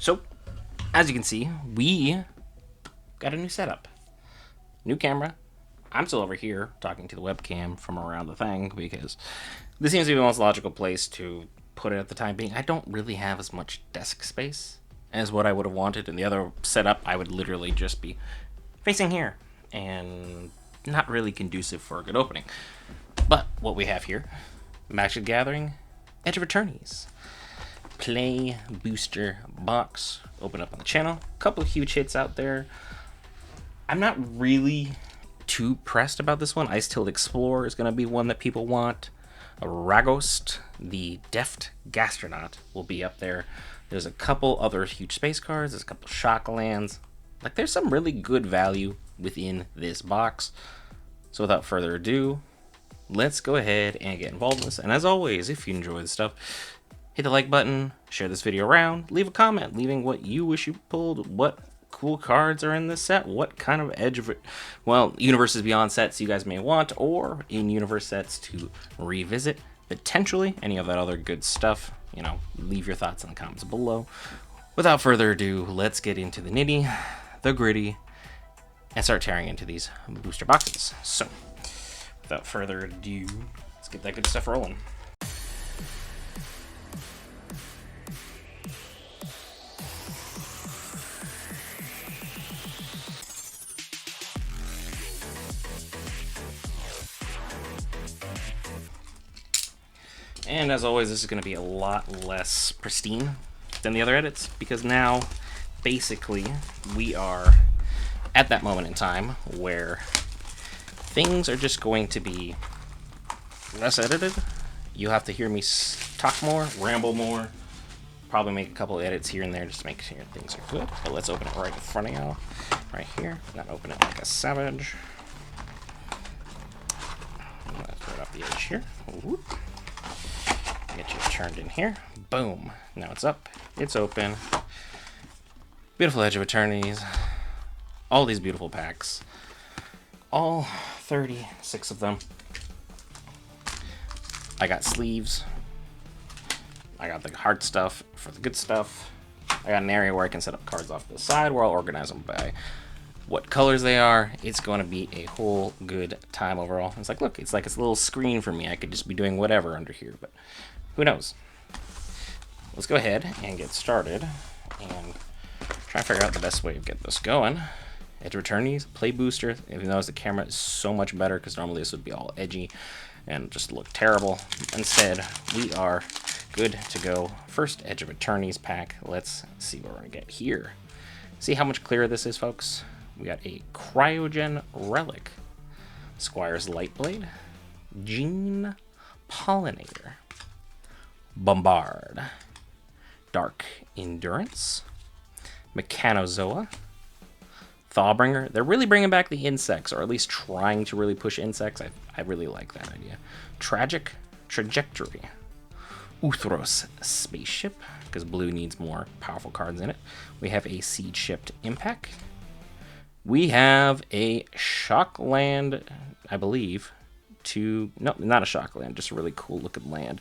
So, as you can see, we got a new setup. New camera. I'm still over here talking to the webcam from around the thing because this seems to be the most logical place to put it at the time being. I don't really have as much desk space as what I would have wanted. In the other setup, I would literally just be facing here and not really conducive for a good opening. But what we have here, Magic the Gathering, Edge of Eternities. Play booster box. Open up on the channel. Couple of huge hits out there. I'm not really too pressed about this one. Ice Tilt Explorer is going to be one that people want. Ragost, the Deft Gastronaut, will be up there. There's a couple other huge space cards. There's a couple shock lands. Like, there's some really good value within this box. So without further ado, let's go ahead and get involved in this. And as always, if you enjoy this stuff, hit the like button, share this video around, leave a comment, leaving what you wish you pulled, what cool cards are in this set, what kind of Universes Beyond sets you guys may want, or in-universe sets to revisit, potentially, any of that other good stuff. You know, leave your thoughts in the comments below. Without further ado, let's get into the nitty, the gritty, and start tearing into these booster boxes. So, without further ado, let's get that good stuff rolling. And as always, this is going to be a lot less pristine than the other edits, because now, basically, we are at that moment in time where things are just going to be less edited. You'll have to hear me talk more, ramble more, probably make a couple edits here and there just to make sure things are good. But let's open it right in front of y'all, right here. Not open it like a savage. Let's put it off the edge here. Whoop. Get you turned in here. Boom. Now it's up. It's open. Beautiful Edge of Eternities. All these beautiful packs. All 36 of them. I got sleeves. I got the hard stuff for the good stuff. I got an area where I can set up cards off to the side where I'll organize them by what colors they are. It's going to be a whole good time overall. It's like, look, it's like a little screen for me. I could just be doing whatever under here, but who knows? Let's go ahead and get started and try to figure out the best way to get this going. Edge of Eternities, play booster. If you notice, the camera is so much better because normally this would be all edgy and just look terrible. Instead, we are good to go. First Edge of Eternities pack. Let's see what we're going to get here. See how much clearer this is, folks? We got a Cryogen Relic, Squire's Lightblade, Gene Pollinator, Bombard, Dark Endurance, Mechanozoa, Thawbringer. They're really bringing back the insects, or at least trying to really push insects. I really like that idea. Tragic Trajectory, Uthros Spaceship, because blue needs more powerful cards in it. We have a Seed Shipped Impact. We have a Shockland, I believe, no, not a Shockland, just a really cool looking land,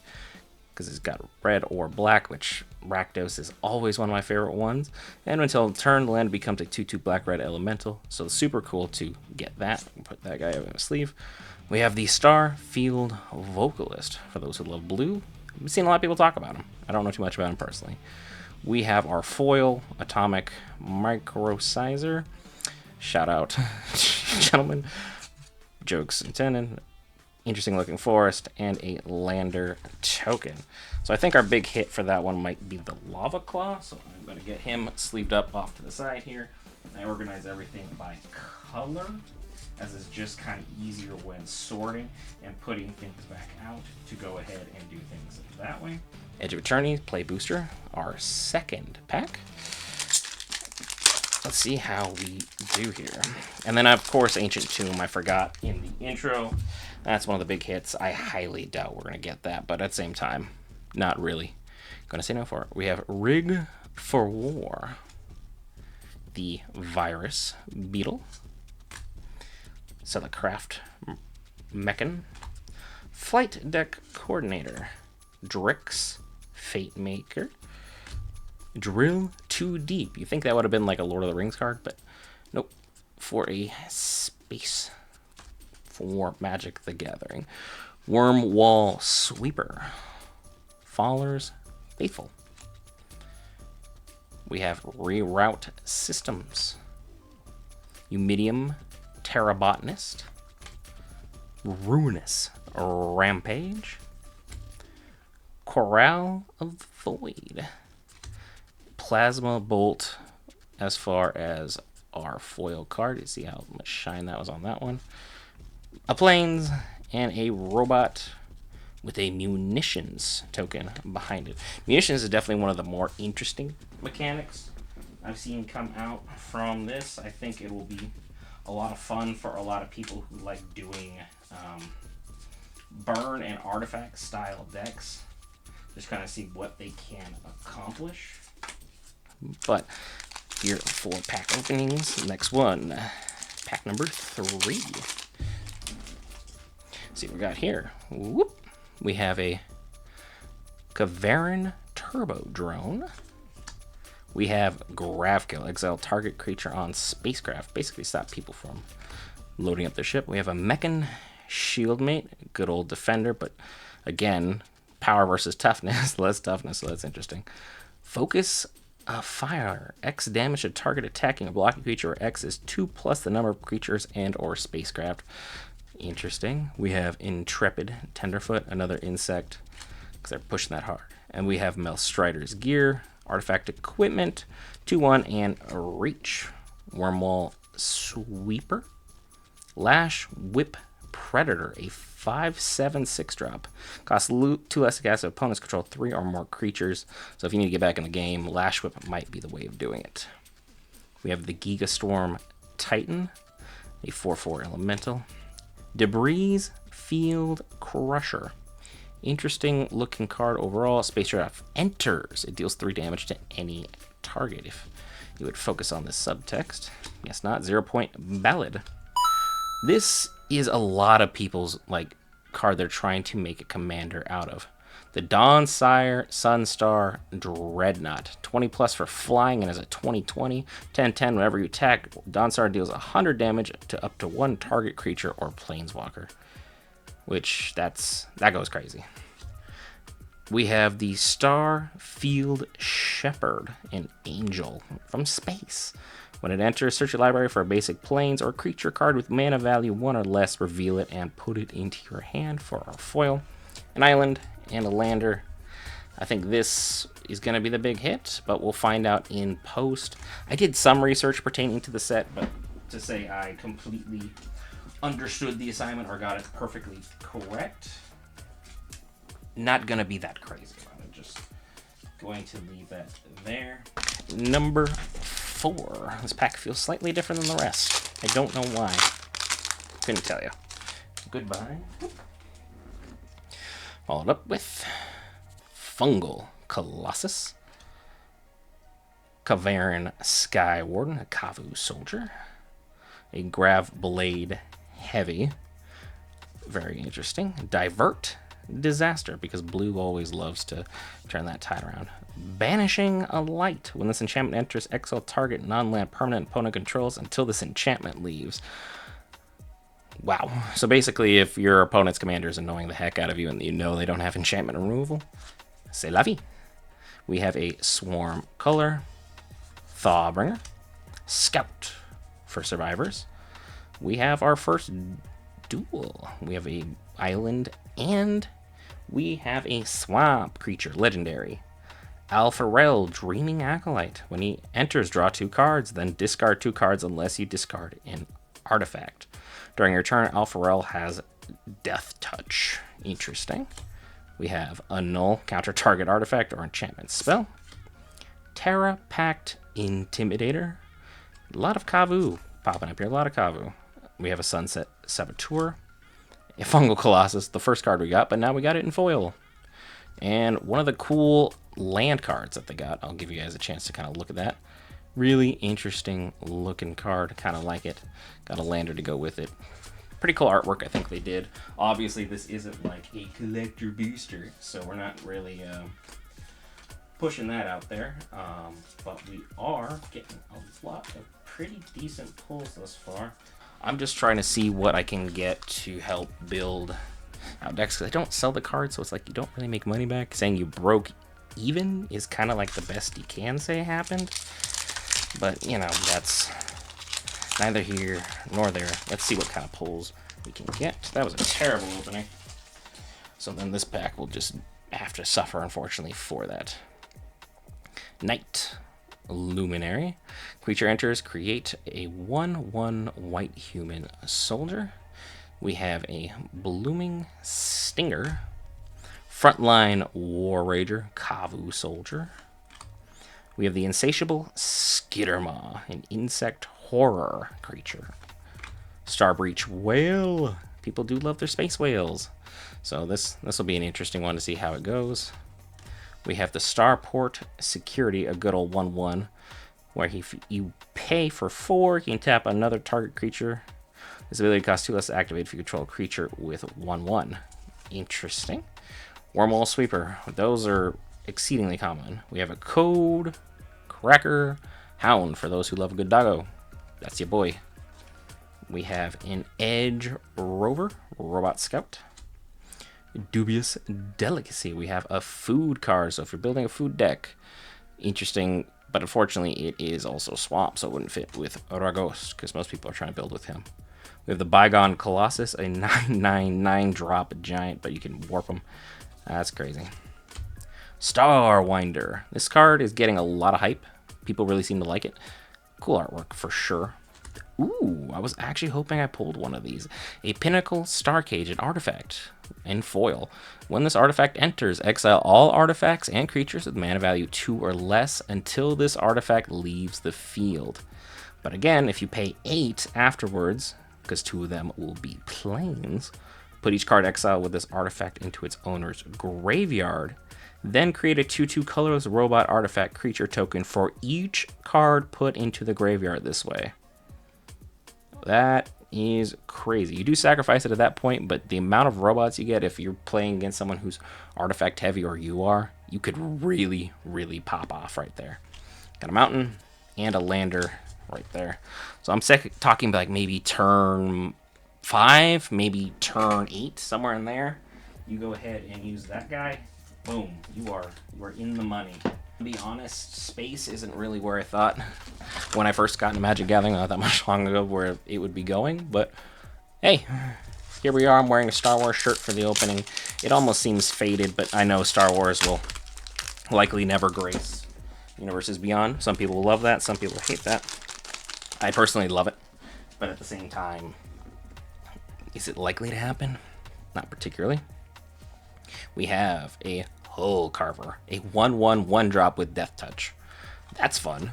because it's got red or black, which Rakdos is always one of my favorite ones. And until turn, the land becomes a 2/2 black-red elemental, so super cool to get that. Put that guy in a sleeve. We have the Starfield Vocalist, for those who love blue. I've seen a lot of people talk about him. I don't know too much about him personally. We have our foil, Atomic Microsizer. Shout out, gentlemen. Jokes intended. Interesting looking forest, and a lander token. So I think our big hit for that one might be the Lava Claw. So I'm going to get him sleeved up off to the side here. I organize everything by color, as it's just kind of easier when sorting and putting things back out to go ahead and do things that way. Edge of Eternities, play booster, our second pack. Let's see how we do here. And then, of course, Ancient Tomb, I forgot in the intro. That's one of the big hits. I highly doubt we're going to get that, but at the same time, not really going to say no for it. We have Rig for War, the Virus Beetle, Celicraft Mechan, Flight Deck Coordinator, Drix Fate Maker, Drill too deep. You think that would have been like a Lord of the Rings card, but nope. For a space for Magic the Gathering. Wormwall Sweeper. Faller's Faithful. We have Reroute Systems. Umidium Terrabotanist. Ruinous Rampage. Corral of the Void. Plasma Bolt as far as our foil card. You see how much shine that was on that one. A Plains and a Robot with a Munitions token behind it. Munitions is definitely one of the more interesting mechanics I've seen come out from this. I think it will be a lot of fun for a lot of people who like doing burn and artifact style decks. Just kind of see what they can accomplish. But here are 4 pack openings. Next one, pack number 3. See what we got here. Whoop. We have a Kavarin Turbo Drone. We have Gravkill, exile target creature on spacecraft. Basically stop people from loading up their ship. We have a Mechan Shieldmate, good old defender, but again, power versus toughness, less toughness, so that's interesting. Focus Fire, X damage to target attacking a blocking creature, where X is 2 plus the number of creatures and or spacecraft. Interesting. We have Intrepid Tenderfoot, another insect, because they're pushing that hard. And we have Melstrider's Gear, Artifact Equipment, 2/1, and a Reach. Wormwall Sweeper. Lash Whip Predator, a 5/7 6-drop. Costs 2 less to cast if opponents control 3 or more creatures. So if you need to get back in the game, Lash Whip might be the way of doing it. We have the Gigastorm Titan, a 4/4 elemental. Debris Field Crusher. Interesting looking card overall. Space Draft enters. It deals 3 damage to any target. If you would focus on this subtext. Guess not. 0-point Ballad. This is a lot of people's card they're trying to make a commander out of. The Dawnsire Sunstar Dreadnought. 20 plus for flying and is a 20/20. 10/10 whenever you attack. Dawnsire deals 100 damage to up to 1 target creature or planeswalker. Which that goes crazy. We have the Star Field Shepherd, an angel from space. When it enters, search your library for a basic plains or creature card with mana value 1 or less, reveal it, and put it into your hand for our foil. An island and a lander. I think this is going to be the big hit, but we'll find out in post. I did some research pertaining to the set, but to say I completely understood the assignment or got it perfectly correct, not going to be that crazy about it. Just going to leave that there. Number 4. This pack feels slightly different than the rest. I don't know why. Couldn't tell you. Goodbye. Followed up with Fungal Colossus, Kavarin Sky Warden, a Kavu Soldier, a Grav Blade Heavy, very interesting. Divert Disaster, because blue always loves to turn that tide around. Banishing a Light. When this enchantment enters, exile target non-land permanent opponent controls until this enchantment leaves. Wow. So basically, if your opponent's commander is annoying the heck out of you and you know they don't have enchantment removal, c'est la vie. We have a Swarm Color, Thawbringer, Scout for survivors. We have our first duel. We have a island and we have a swamp creature, legendary. Alpharel, Dreaming Acolyte. When he enters, draw 2 cards, then discard 2 cards unless you discard an artifact. During your turn, Alpharel has Death Touch. Interesting. We have Annul, counter target artifact or enchantment spell. Terra Pact Intimidator. A lot of Kavu popping up here, a lot of Kavu. We have a Sunset Saboteur. A Fungal Colossus, the first card we got, but now we got it in foil. And one of the cool land cards that they got. I'll give you guys a chance to kind of look at that. Really interesting looking card. Kind of like it. Got a lander to go with it. Pretty cool artwork I think they did. Obviously this isn't like a collector booster, so we're not really pushing that out there. But we are getting a lot of pretty decent pulls thus far. I'm just trying to see what I can get to help build out decks, because I don't sell the cards, so it's like you don't really make money back. Saying you broke even is kind of like the best you can say happened. But, you know, that's neither here nor there. Let's see what kind of pulls we can get. That was a terrible opening. So then this pack will just have to suffer, unfortunately, for that. Night Luminary. Creature enters, create a 1/1 white human soldier. We have a Blooming Stinger. Frontline War Rager, Kavu soldier. We have the Insatiable Skittermaw, an insect horror creature. Starbreach Whale. People do love their space whales. So this will be an interesting one to see how it goes. We have the Starport Security, a good old 1/1, where you pay for 4, you can tap another target creature. This ability costs 2 less to activate if you control a creature with 1/1. Interesting. Wormhole Sweeper. Those are exceedingly common. We have a Code Cracker Hound for those who love a good doggo. That's your boy. We have an Edge Rover, Robot Scout. Dubious Delicacy. We have a food card, so if you're building a food deck, interesting, but unfortunately it is also swamp, so it wouldn't fit with Ragos, because most people are trying to build with him. We have the Bygone Colossus, a 9/9 drop giant, but you can warp them. That's crazy. Starwinder. This card is getting a lot of hype. People really seem to like it. Cool artwork for sure. Ooh, I was actually hoping I pulled one of these. A Pinnacle Star Cage, an artifact in foil. When this artifact enters, exile all artifacts and creatures with mana value 2 or less until this artifact leaves the field. But again, if you pay 8 afterwards, because 2 of them will be plains, put each card exile with this artifact into its owner's graveyard, then create a 2/2 colorless robot artifact creature token for each card put into the graveyard this way. That is crazy. You do sacrifice it at that point, but the amount of robots you get if you're playing against someone who's artifact heavy, or you are, you could really, really pop off right there. Got a mountain and a lander right there. So I'm talking like maybe turn 5, maybe turn 8, somewhere in there. You go ahead and use that guy. Boom, you are in the money. To be honest, space isn't really where I thought when I first got into Magic Gathering, not that much long ago, where it would be going. But hey, here we are. I'm wearing a Star Wars shirt for the opening. It almost seems faded, but I know Star Wars will likely never grace Universes Beyond. Some people will love that, some people hate that. I personally love it, but at the same time, is it likely to happen? Not particularly. We have a Hull Carver, a 1/1 1-drop with Death Touch. That's fun.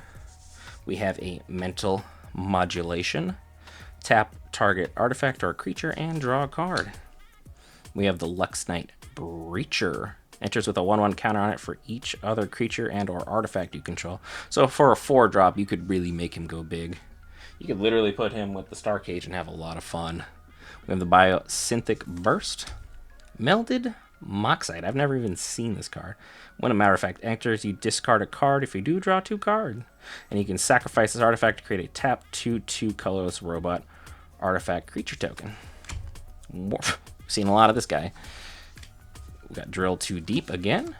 We have a Mental Modulation. Tap target artifact or creature and draw a card. We have the Lux Knight Breacher. Enters with a 1/1 counter on it for each other creature and or artifact you control. So for a 4-drop, you could really make him go big. You could literally put him with the Star Cage and have a lot of fun. We have the Biosynthetic Burst. Melded Moxite. I've never even seen this card. When a matter of fact enters, you discard a card. If you do, draw 2 cards. And you can sacrifice this artifact to create a tap 2/2 colorless robot artifact creature token. We've seen a lot of this guy. We got Drill 2 Deep again.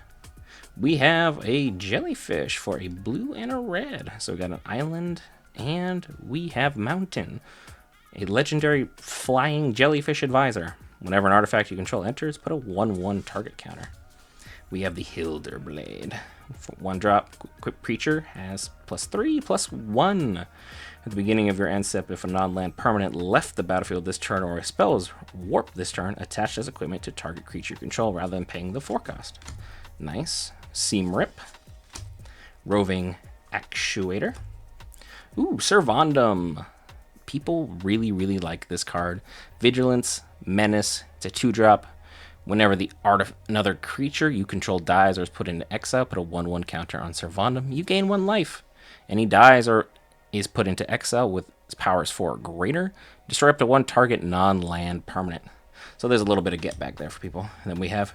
We have a Jellyfish for a blue and a red. So we got an island and we have mountain. A legendary flying jellyfish advisor. Whenever an artifact you control enters, put a 1/1 target counter. We have the Hilderblade. For 1-drop, equipped creature has +3/+1. At the beginning of your end step, if a non-land permanent left the battlefield this turn or a spell is warped this turn, attach as equipment to target creature you control rather than paying the 4 cost. Nice. Seam Rip. Roving Actuator. Ooh, Servandum. People really, really like this card. Vigilance, Menace. It's a 2-drop. Whenever another creature you control dies or is put into exile, put a 1/1 counter on Servandum. You gain 1 life. And he dies or is put into exile with his powers 4 or greater. Destroy up to 1 target non-land permanent. So there's a little bit of get back there for people. And then we have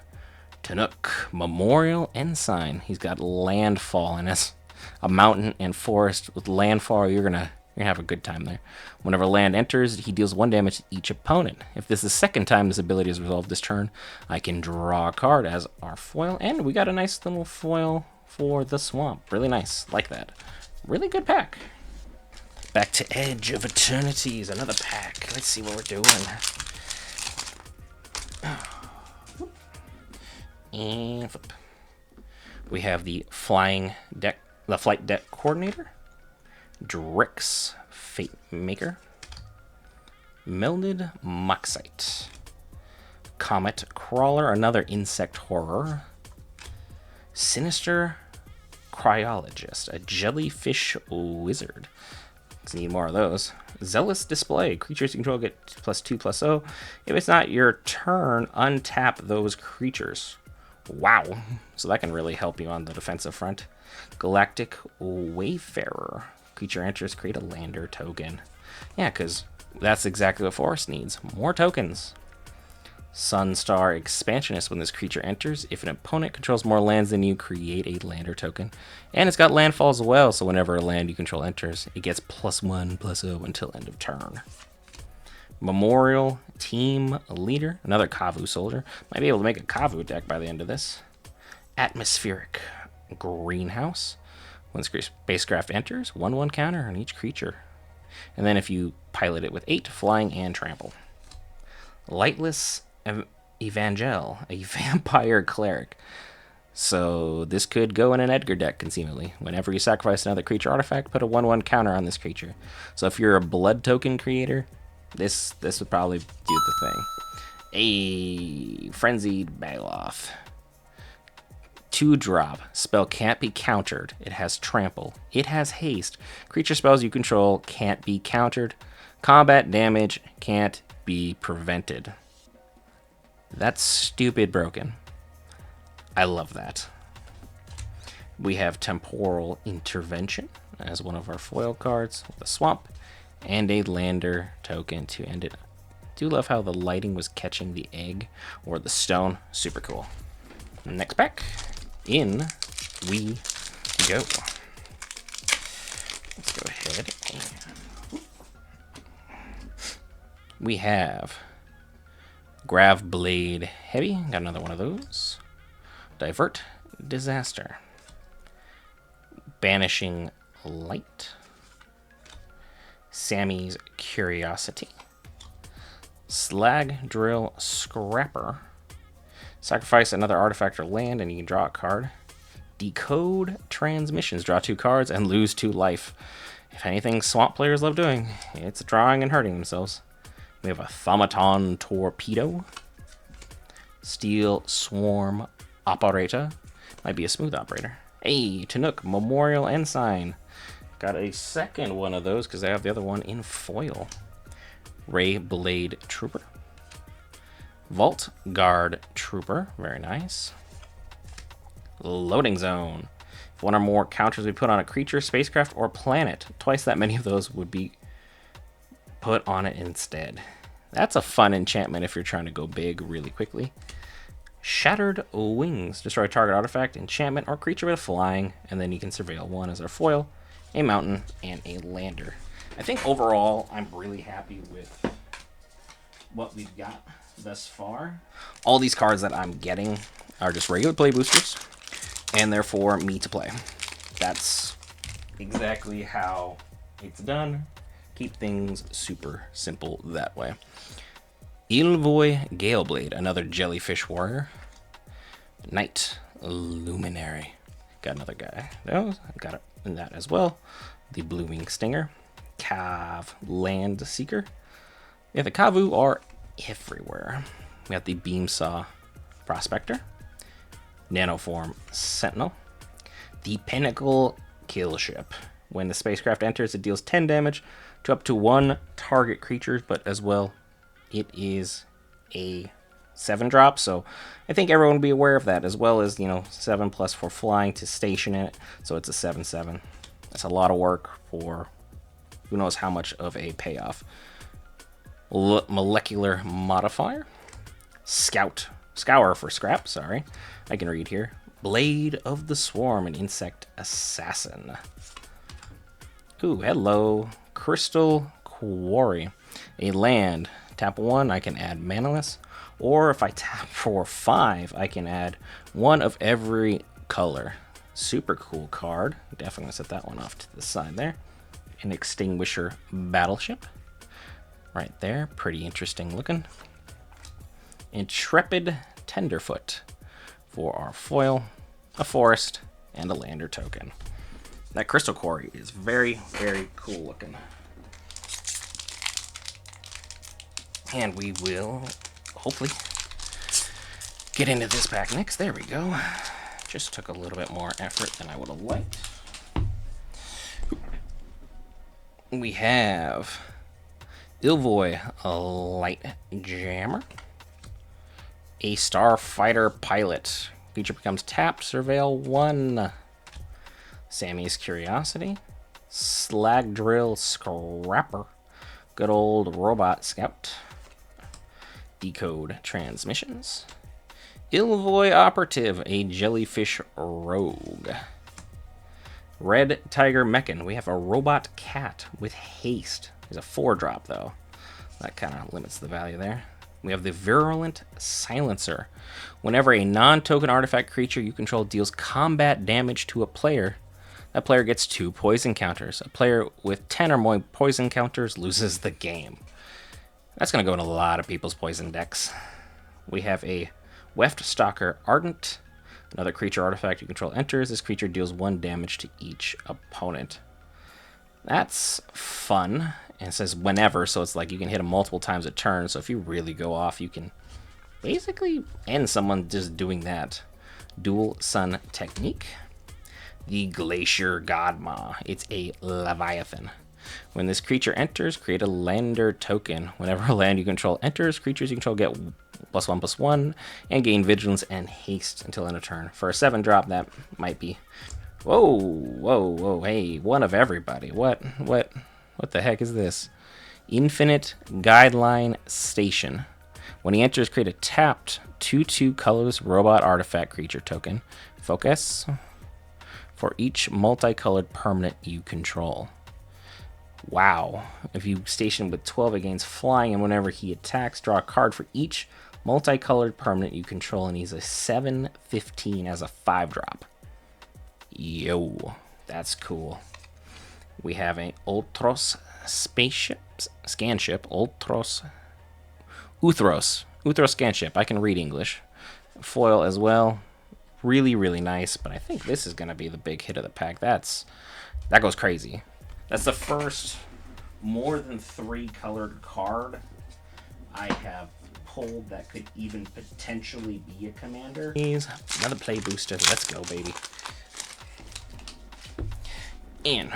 Tanook, Memorial Ensign. He's got landfall in us. A mountain and forest with landfall, you're gonna have a good time there. Whenever land enters, he deals 1 damage to each opponent. If this is the second time this ability is resolved this turn, I can draw a card as our foil, and we got a nice little foil for the swamp. Really nice, like that. Really good pack. Back to Edge of Eternities, another pack. Let's see what we're doing. And flip. We have the flying deck, the flight deck coordinator, Drix, Fate Maker, Melded Moxite, Comet Crawler, another insect horror, Sinister Cryologist, a jellyfish wizard. Need more of those. Zealous Display. Creatures you control get +2/+0. If it's not your turn, untap those creatures. Wow. So that can really help you on the defensive front. Galactic Wayfarer. Creature enters, create a lander token. Yeah, because that's exactly what Forest needs. More tokens. Sunstar Expansionist. When this creature enters, if an opponent controls more lands than you, create a lander token. And it's got landfall as well, so whenever a land you control enters, it gets +1/+0 until end of turn. Memorial Team Leader. Another Kavu soldier. Might be able to make a Kavu deck by the end of this. Atmospheric Greenhouse. When spacecraft enters, 1/1 counter on each creature. And then if you pilot it with 8, flying and trample. Lightless Evangel, a vampire cleric. So this could go in an Edgar deck, conceivably. Whenever you sacrifice another creature artifact, put a 1/1 counter on this creature. So if you're a blood token creator, this would probably do the thing. A Frenzied Baloth. 2-drop. Spell can't be countered. It has trample. It has haste. Creature spells you control can't be countered. Combat damage can't be prevented. That's stupid broken. I love that. We have Temporal Intervention as one of our foil cards with a swamp and a lander token to end it. Do love how the lighting was catching the egg or the stone. Super cool. Next pack. In we go. Let's go ahead and we have Grav Blade Heavy. Got another one of those. Divert Disaster. Banishing Light. Sammy's Curiosity. Slag Drill Scrapper. Sacrifice another artifact or land and you can draw a card. Decode Transmissions. Draw 2 cards and lose 2 life. If anything swamp players love doing, it's drawing and hurting themselves. We have a Thaumaton Torpedo. Steel Swarm Operator. Might be a smooth operator. Hey, Tanook Memorial Ensign. Got a second one of those because I have the other one in foil. Ray Blade Trooper. Vault Guard Trooper. Very nice. Loading Zone. If one or more counters we put on a creature, spacecraft, or planet, twice that many of those would be put on it instead. That's a fun enchantment if you're trying to go big really quickly. Shattered Wings. Destroy target artifact, enchantment, or creature with flying, and then you can surveil 1 as our foil, a mountain, and a lander. I think overall, I'm really happy with what we've got thus far. All these cards that I'm getting are just regular play boosters, and they're for me to play. That's exactly how it's done. Keep things super simple that way. Ilvoy Galeblade, another jellyfish warrior. Night Luminary. Got another guy. Got it in that as well. The Blooming Stinger. Cav Land Seeker. Yeah, the Kavu are everywhere. We got the Beamsaw Prospector. Nanoform Sentinel. The Pinnacle Kill Ship. When the spacecraft enters, it deals 10 damage to up to 1 target creature, but as well, it is a 7-drop, so I think everyone will be aware of that, as well as, 7+ for flying to station in it, so it's a 7/7. That's a lot of work for who knows how much of a payoff. Molecular Modifier. Scout Scour for scrap, sorry. I can read here. Blade of the Swarm, an insect assassin. Ooh, hello. Crystal Quarry. A land. Tap 1, I can add manaless. Or if I tap for 5, I can add one of every color. Super cool card. Definitely gonna set that one off to the side there. An Extinguisher Battleship. Right there. Pretty interesting looking. Intrepid Tenderfoot for our foil, a forest, and a lander token. That Crystal Quarry is very, very cool looking. And we will hopefully get into this pack next. There we go. Just took a little bit more effort than I would have liked. We have Ilvoy, a light jammer. A starfighter pilot. Creature becomes tapped. Surveil 1. Sammy's Curiosity. Slag Drill Scrapper. Good old Robot Scout. Decode Transmissions. Ilvoy Operative, a Jellyfish Rogue. Red Tiger Mechan. We have a Robot Cat with haste. He's a 4-drop, though. That kind of limits the value there. We have the Virulent Silencer. Whenever a non-token artifact creature you control deals combat damage to a player, that player gets 2 poison counters. A player with 10 or more poison counters loses the game. That's going to go in a lot of people's poison decks. We have a Weft Stalker Ardent. Another creature artifact you control enters. This creature deals 1 damage to each opponent. That's fun. And it says whenever, so it's like you can hit them multiple times a turn. So if you really go off, you can basically end someone just doing that. Dual Sun Technique. The Glacier Godmaw. It's a Leviathan. When this creature enters, create a lander token. Whenever a land you control enters, creatures you control get +1/+1 and gain vigilance and haste until end of turn. For a 7-drop, that might be... Whoa, whoa, whoa, hey, one of everybody. What the heck is this? Infinite Guideline Station. When he enters, create a tapped 2/2 colorless robot artifact creature token. Focus. For each multicolored permanent you control. Wow. If you station with 12, it gains flying, and whenever he attacks, draw a card for each multicolored permanent you control, and he's a 7/15 as a 5-drop. Yo, that's cool. We have a Ultros Scanship. Uthros Scanship. I can read English. Foil as well. Really, really nice, but I think this is going to be the big hit of the pack. That goes crazy. That's the first more than 3 colored card I have pulled that could even potentially be a commander. Another play booster. Let's go, baby. And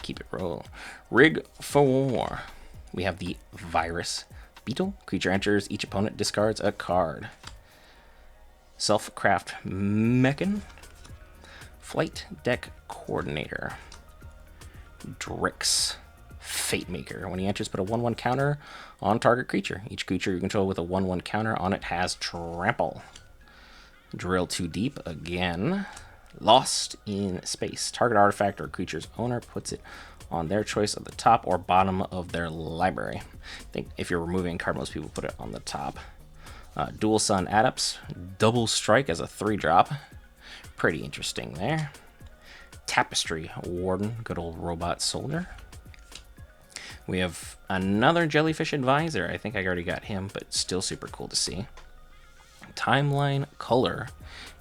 keep it roll. Rig for War. We have the Virus Beetle. Creature enters, each opponent discards a card. Self-Craft Mechan. Flight Deck Coordinator. Drix Fate Maker. When he enters, put a 1/1 counter on target creature. Each creature you control with a 1/1 counter on it has trample. Drill Too Deep again. Lost in Space. Target artifact or creature's owner puts it on their choice of the top or bottom of their library. I think if you're removing a card, most people put it on the top. Dual Sun Adepts. Double Strike as a 3-drop. Pretty interesting there. Tapestry Warden. Good old robot soldier. We have another Jellyfish Advisor. I think I already got him, but still super cool to see. Timeline Color.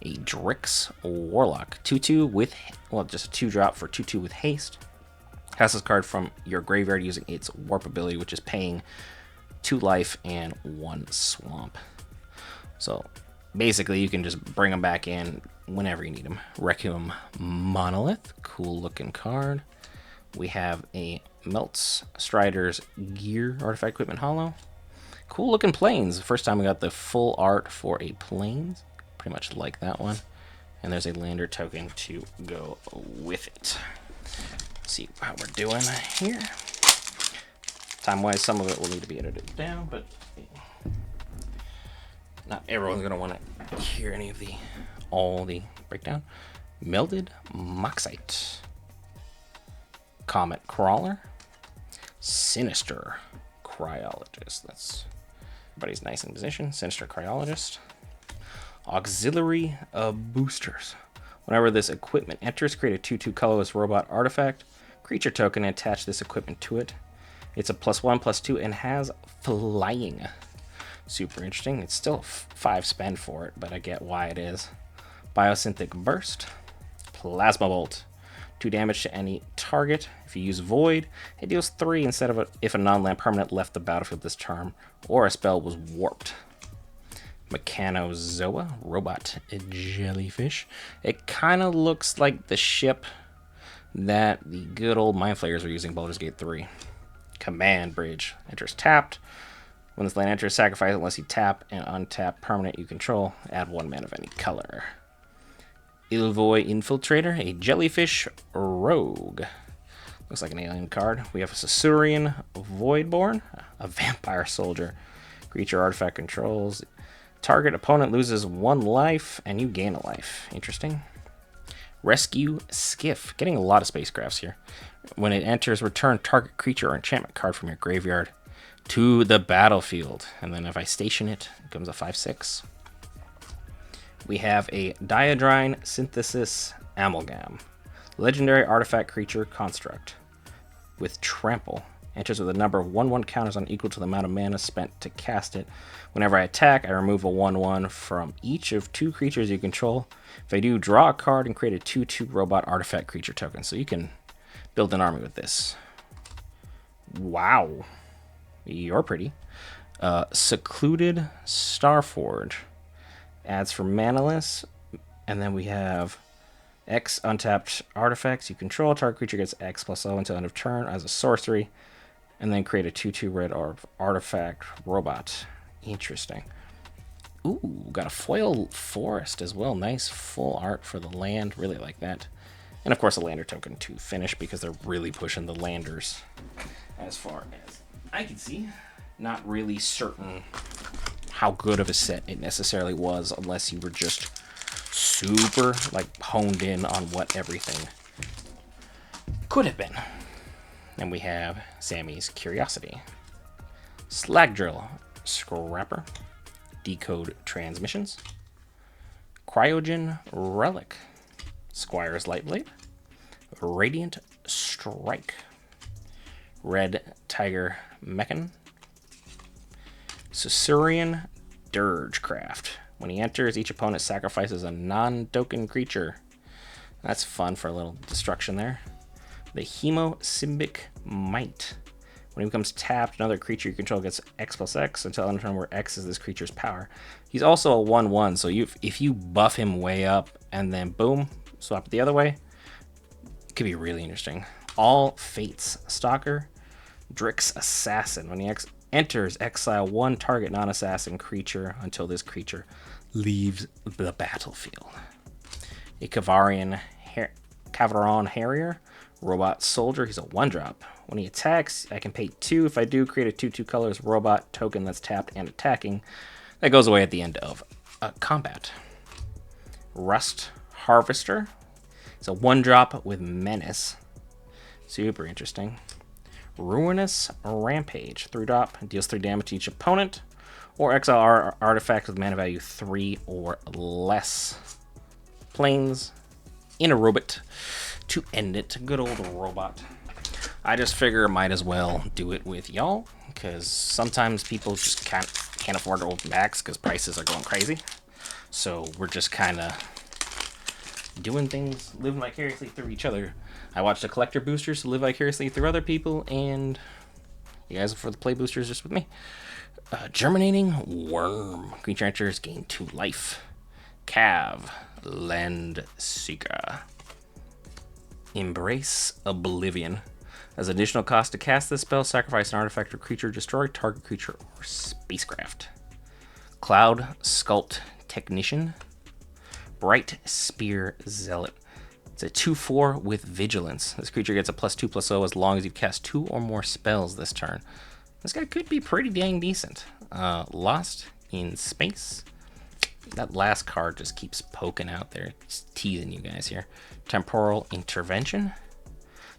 A Drix Warlock. 2/2 with, well, just a 2-drop for 2/2 with haste. Cast this card from your graveyard using its warp ability, which is paying 2 life and 1 swamp. So basically you can just bring them back in whenever you need them. Requiem Monolith. Cool looking card. We have a Melts Strider's Gear Artifact Equipment Hollow. Cool looking planes. First time we got the full art for a planes. Pretty much like that one. And there's a lander token to go with it. Let's see how we're doing here. Time-wise, some of it will need to be edited down, but not everyone's gonna want to hear any of all the breakdown. Melded Moxite, Comet Crawler, Sinister Cryologist. That's everybody's nice in position. Sinister Cryologist. Auxiliary Boosters. Whenever this equipment enters, create a 2/2 colorless robot artifact, creature token, and attach this equipment to it. It's a +1/+2 and has flying. Super interesting. It's still 5 spend for it, but I get why it is. Biosynthetic Burst. Plasma Bolt. 2 damage to any target. If you use Void, it deals 3 instead of if a non-land permanent left the battlefield this turn, or a spell was warped. Mechanozoa, robot jellyfish. It kind of looks like the ship that the good old Mind Flayers were using Baldur's Gate 3. Command Bridge. Enters tapped. When this land enters, sacrifice unless you tap and untap permanent you control. Add 1 mana of any color. Ilvoy Infiltrator, a jellyfish rogue. Looks like an alien card. We have a Sassurian Voidborn, a vampire soldier. Creature artifact controls. Target opponent loses 1 life, and you gain a life. Interesting. Rescue Skiff. Getting a lot of spacecrafts here. When it enters, return target creature or enchantment card from your graveyard to the battlefield. And then if I station it, it becomes a 5/6. We have a Diadrine Synthesis Amalgam. Legendary artifact creature construct. With Trample. Enters with a number of 1/1 counters unequal to the amount of mana spent to cast it. Whenever I attack, I remove a 1/1 from each of 2 creatures you control. If I do, draw a card and create a 2/2 robot artifact creature token. So you can build an army with this. Wow. You're pretty. Secluded Starforge. Adds for manaless. And then we have X untapped artifacts you control. Target creature gets X+0 until end of turn as a sorcery. And then create a 2/2 red artifact robot. Interesting. Ooh, got a foil forest as well. Nice full art for the land. Really like that. And of course a lander token to finish because they're really pushing the landers. As far as I can see, not really certain how good of a set it necessarily was unless you were just super like honed in on what everything could have been. Then we have Sammy's Curiosity. Slag Drill, Scrapper, Decode Transmissions, Cryogen Relic, Squire's Lightblade, Radiant Strike, Red Tiger Mechan, Sassurian Dirgecraft. When he enters, each opponent sacrifices a non-token creature. That's fun for a little destruction there. The Hemosymbic Might. When he becomes tapped, another creature you control gets X+X until end of turn where X is this creature's power. He's also a 1/1, so if you buff him way up and then boom, swap it the other way, it could be really interesting. All Fates Stalker, Drix Assassin. When he enters, exile 1 target non-assassin creature until this creature leaves the battlefield. A Kavaran Harrier, robot soldier. He's a 1-drop. When he attacks, I can pay 2. If I do, create a 2/2 colors robot token that's tapped and attacking. That goes away at the end of combat. Rust Harvester. It's a 1-drop with menace. Super interesting. Ruinous Rampage. 3-drop. Deals 3 damage to each opponent. Or exile artifact with mana value 3 or less. Planes in a robot to end it. Good old robot. I just figure I might as well do it with y'all, because sometimes people just can't afford to open packs because prices are going crazy. So we're just kind of doing things, living vicariously through each other. I watch the collector boosters to live vicariously through other people, and you guys are for the play boosters just with me. Germinating Worm. Creature enters, gain 2 life. Cav. Land Seeker. Embrace Oblivion. As additional cost to cast this spell, sacrifice an artifact or creature, destroy target creature or spacecraft. Cloud Sculpt Technician. Bright Spear Zealot. It's a 2/4 with Vigilance. This creature gets a +2/+0 as long as you cast 2 or more spells this turn. This guy could be pretty dang decent. Lost in Space. That last card just keeps poking out there. It's teasing you guys here. Temporal Intervention.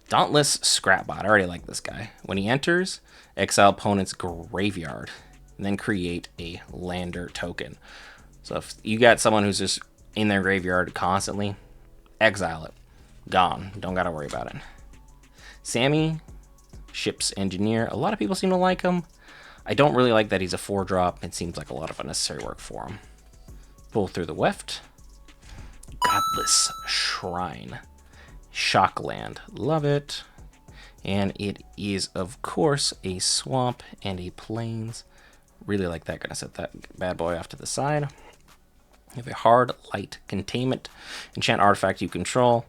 Dauntless Scrapbot. I already like this guy. When he enters, exile opponent's graveyard, and then create a lander token. So if you got someone who's just in their graveyard constantly, exile it. Gone. Don't gotta worry about it. Sammy, Ship's Engineer. A lot of people seem to like him. I don't really like that he's a 4-drop. It seems like a lot of unnecessary work for him. Pull through the weft. Godless Shrine. Shockland. Love it. And it is, of course, a swamp and a plains. Really like that. Gonna set that bad boy off to the side. You have a hard light containment. Enchant artifact you control.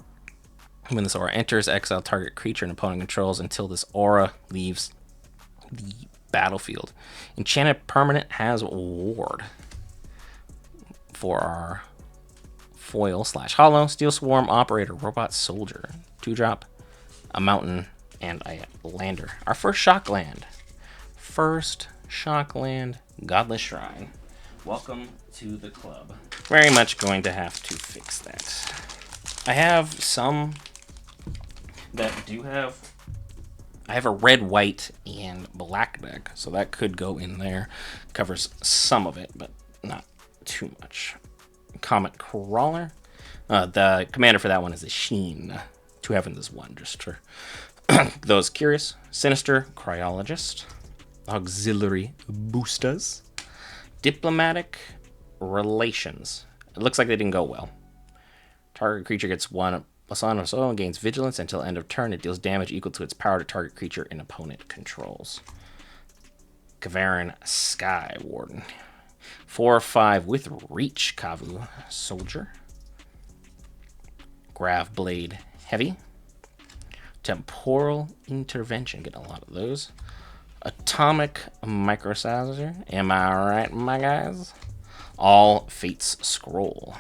When this aura enters, exile target creature and opponent controls until this aura leaves the battlefield. Enchanted permanent has ward. For our foil / hollow, Steel Swarm Operator, Robot Soldier, 2-drop, a mountain, and a lander. Our first Shockland. First Shockland, Godless Shrine. Welcome to the club. Very much going to have to fix that. I have some that do have... I have a red, white, and black deck, so that could go in there. Covers some of it, but not too much. Comet Crawler. The commander for that one is a Sheen. 2 heavens is 1, just for those curious. Sinister Cryologist. Auxiliary Boosters. Diplomatic Relations. It looks like they didn't go well. Target creature gets 1 + on its own, gains vigilance until end of turn. It deals damage equal to its power to target creature and opponent controls. Kavaran Sky Warden. 4/5 with reach. Kavu Soldier. Grav Blade Heavy. Temporal Intervention. Getting a lot of those. Atomic Microsizer. Am I right, my guys? All Fates Scroll.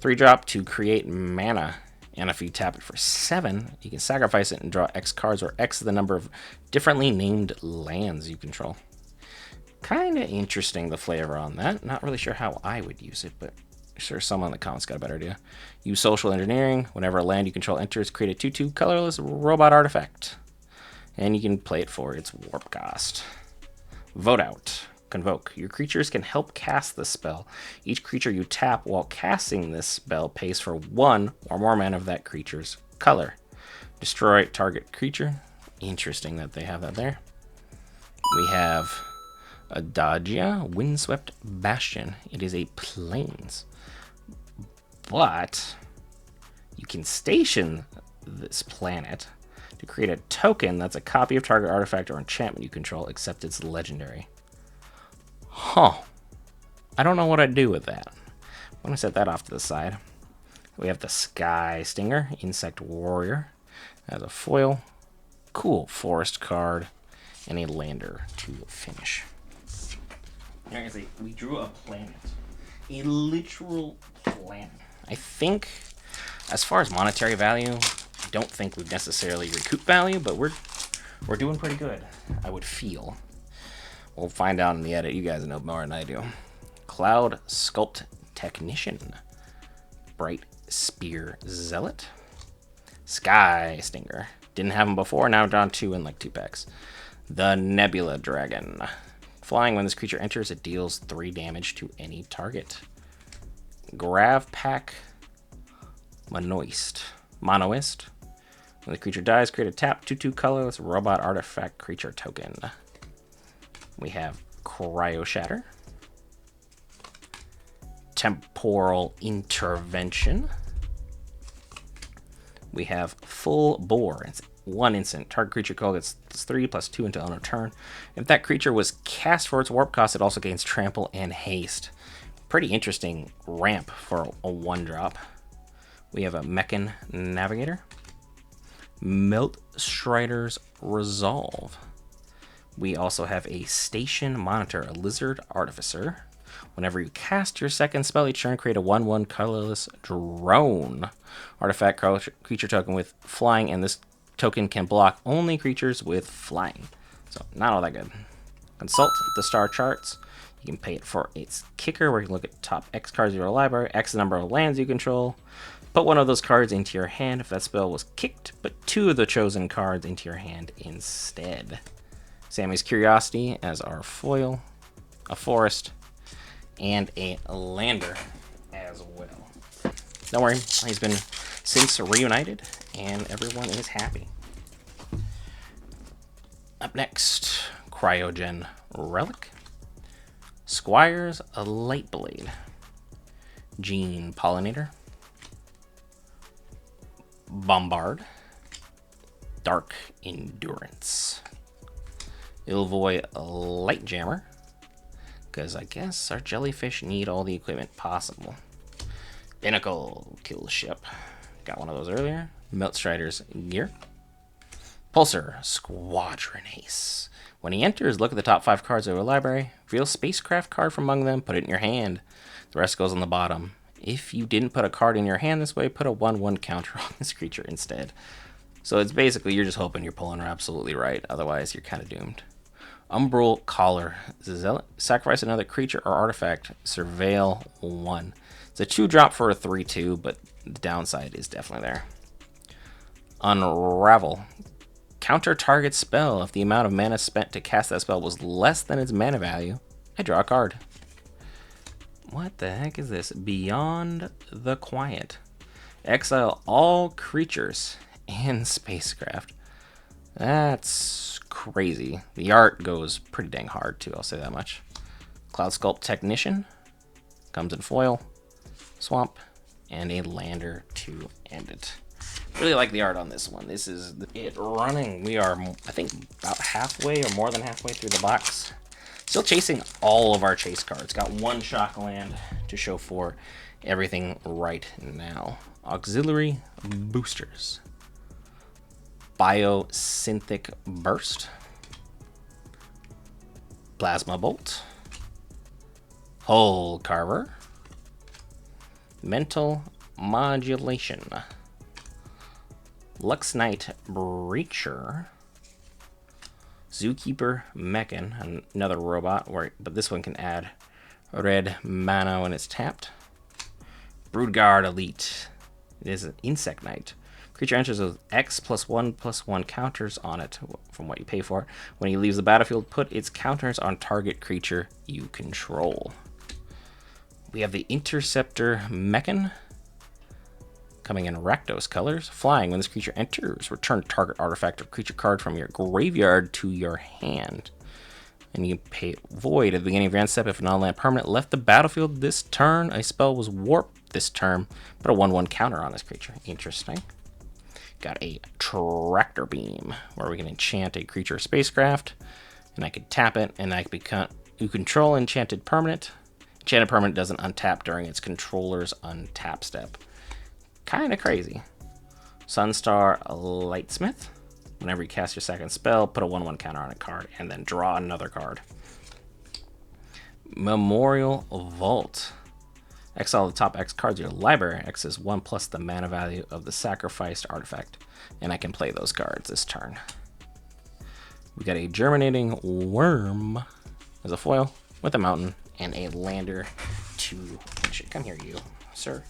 3-drop to create mana. And if you tap it for 7, you can sacrifice it and draw X cards, where X is the number of differently named lands you control. Kind of interesting, the flavor on that. Not really sure how I would use it, but I'm sure someone in the comments got a better idea. Use Social Engineering. Whenever a land you control enters, create a 2/2 colorless robot artifact. And you can play it for its warp cost. Vote out. Convoke. Your creatures can help cast this spell. Each creature you tap while casting this spell pays for 1 or more mana of that creature's color. Destroy target creature. Interesting that they have that there. We have Adagia, Windswept Bastion. It is a plains. But you can station this planet to create a token that's a copy of target artifact or enchantment you control, except it's legendary. Huh. I don't know what I'd do with that. I'm going to set that off to the side. We have the Sky Stinger, Insect Warrior. As a foil. Cool forest card. And a lander to finish. Like I say, we drew a planet. A literal planet. I think, as far as monetary value, I don't think we've necessarily recouped value, but we're doing pretty good, I would feel. We'll find out in the edit. You guys know more than I do. Cloud Sculpt Technician. Bright Spear Zealot. Sky Stinger. Didn't have them before, now drawn 2 in like 2 packs. The Nebula Dragon. Flying, when this creature enters, it deals 3 damage to any target. Grav Pack Monoist. When the creature dies, create a tap 2/2 colorless robot artifact creature token. We have Cryo Shatter. Temporal Intervention. We have Full Bore. It's 1 instant. Target creature call gets +3 +2 until end of turn. If that creature was cast for its warp cost, it also gains trample and haste. Pretty interesting ramp for a 1-drop. We have a Mechan Navigator. Melt Strider's Resolve. We also have a Station Monitor, a Lizard Artificer. Whenever you cast your second spell each turn, create a 1/1 colorless drone. Artifact creature token with flying, and this token can block only creatures with flying. So, not all that good. Consult the star charts. You can pay it for its kicker, where you can look at top X cards of your library, X number of lands you control. Put one of those cards into your hand if that spell was kicked, but 2 of the chosen cards into your hand instead. Sammy's Curiosity as our foil, a forest, and a lander as well. Don't worry, he's been since reunited, and everyone is happy. Up next, Cryogen Relic, Squire's Lightblade, Gene Pollinator, Bombard, Dark Endurance, Ilvoy Lightjammer, because I guess our jellyfish need all the equipment possible. Pinnacle Kill Ship, got one of those earlier. Meltstrider's Gear, Pulsar Squadron Ace. When he enters, look at the top 5 cards of your library, reveal a spacecraft card from among them, put it in your hand. The rest goes on the bottom. If you didn't put a card in your hand this way, put a 1/1 counter on this creature instead. So it's basically, you're just hoping you're pulling her absolutely right, otherwise you're kind of doomed. Umbral Collar Zealot, sacrifice another creature or artifact, surveil 1. It's a 2-drop for a 3/2, but the downside is definitely there. Unravel, counter target spell. If the amount of mana spent to cast that spell was less than its mana value, I draw a card. What the heck is this? Beyond the Quiet. Exile all creatures and spacecraft. That's crazy. The art goes pretty dang hard, too, I'll say that much. Cloud Sculpt Technician. Comes in foil, swamp, and a lander to end it. Really like the art on this one. This is it running. We are, I think, about halfway or more than halfway through the box. Still chasing all of our chase cards. Got 1 shock land to show for everything right now. Auxiliary Boosters, Biosynthetic Burst, Plasma Bolt, Hull Carver, Mental Modulation, Lux Knight Breacher, Zookeeper Mechan, another robot, but this one can add red mana when it's tapped. Broodguard Elite. It is an Insect Knight. Creature enters with X +1/+1 counters on it from what you pay for it. When he leaves the battlefield, put its counters on target creature you control. We have the Interceptor Mechan, coming in Rakdos colors. Flying, when this creature enters, return target artifact or creature card from your graveyard to your hand. And you pay Void at the beginning of your end step. If a non-land permanent left the battlefield this turn, a spell was warped this turn. Put a 1/1 counter on this creature. Interesting. Got a Tractor Beam, where we can enchant a creature or spacecraft. And I could tap it, and I could become, you control enchanted permanent. Enchanted permanent doesn't untap during its controller's untap step. Kind of crazy. Sunstar Lightsmith. Whenever you cast your second spell, put a 1/1 counter on a card, and then draw another card. Memorial Vault. Exile the top X cards of your library. X is 1 plus the mana value of the sacrificed artifact. And I can play those cards this turn. We got a Germinating Worm as a foil with a mountain and a lander to... Come here, you, sir.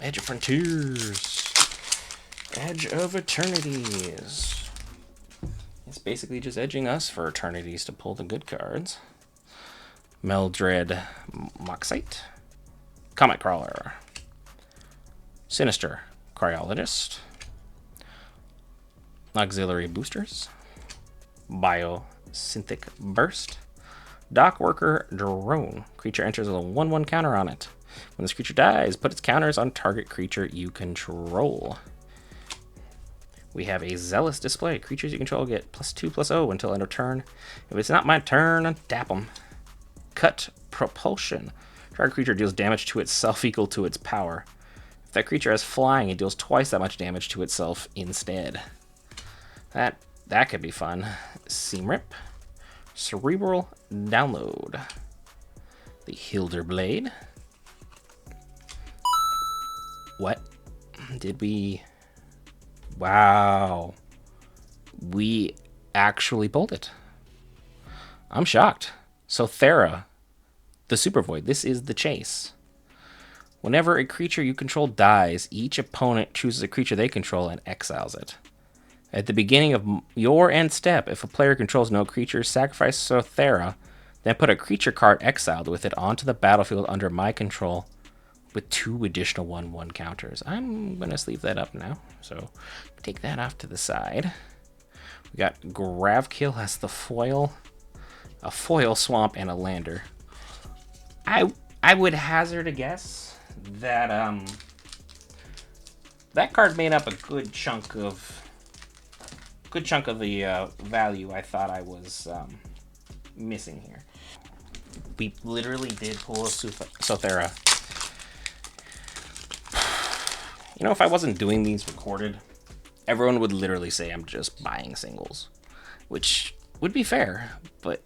Edge of Frontiers. Edge of Eternities. It's basically just edging us for Eternities to pull the good cards. Meldred Moxite. Comet Crawler. Sinister Cryologist. Auxiliary Boosters. Biosynthetic Burst. Dock Worker Drone. Creature enters with a 1/1 counter on it. When this creature dies, put its counters on target creature you control. We have a Zealous Display. Creatures you control get +2/+0 until end of turn. If it's not my turn, tap them. Cut Propulsion. Target creature deals damage to itself equal to its power. If that creature has flying, it deals twice that much damage to itself instead. That could be fun. Seam Rip. Cerebral Download. The Hilder Blade. What did we... Wow. We actually pulled it. I'm shocked. So Thera the Super Void. This is the chase. Whenever a creature you control dies, each opponent chooses a creature they control and exiles it. At the beginning of your end step, if a player controls no creatures, sacrifice Sothera, then put a creature card exiled with it onto the battlefield under my control with 2 additional 1/1 counters. I'm going to sleeve that up now, so take that off to the side. We got Gravkill as the foil, a foil swamp, and a lander. I would hazard a guess that that card made up a good chunk of the value I thought I was missing here. We literally did pull a Sothera. You know, if I wasn't doing these recorded, everyone would literally say I'm just buying singles, which would be fair, but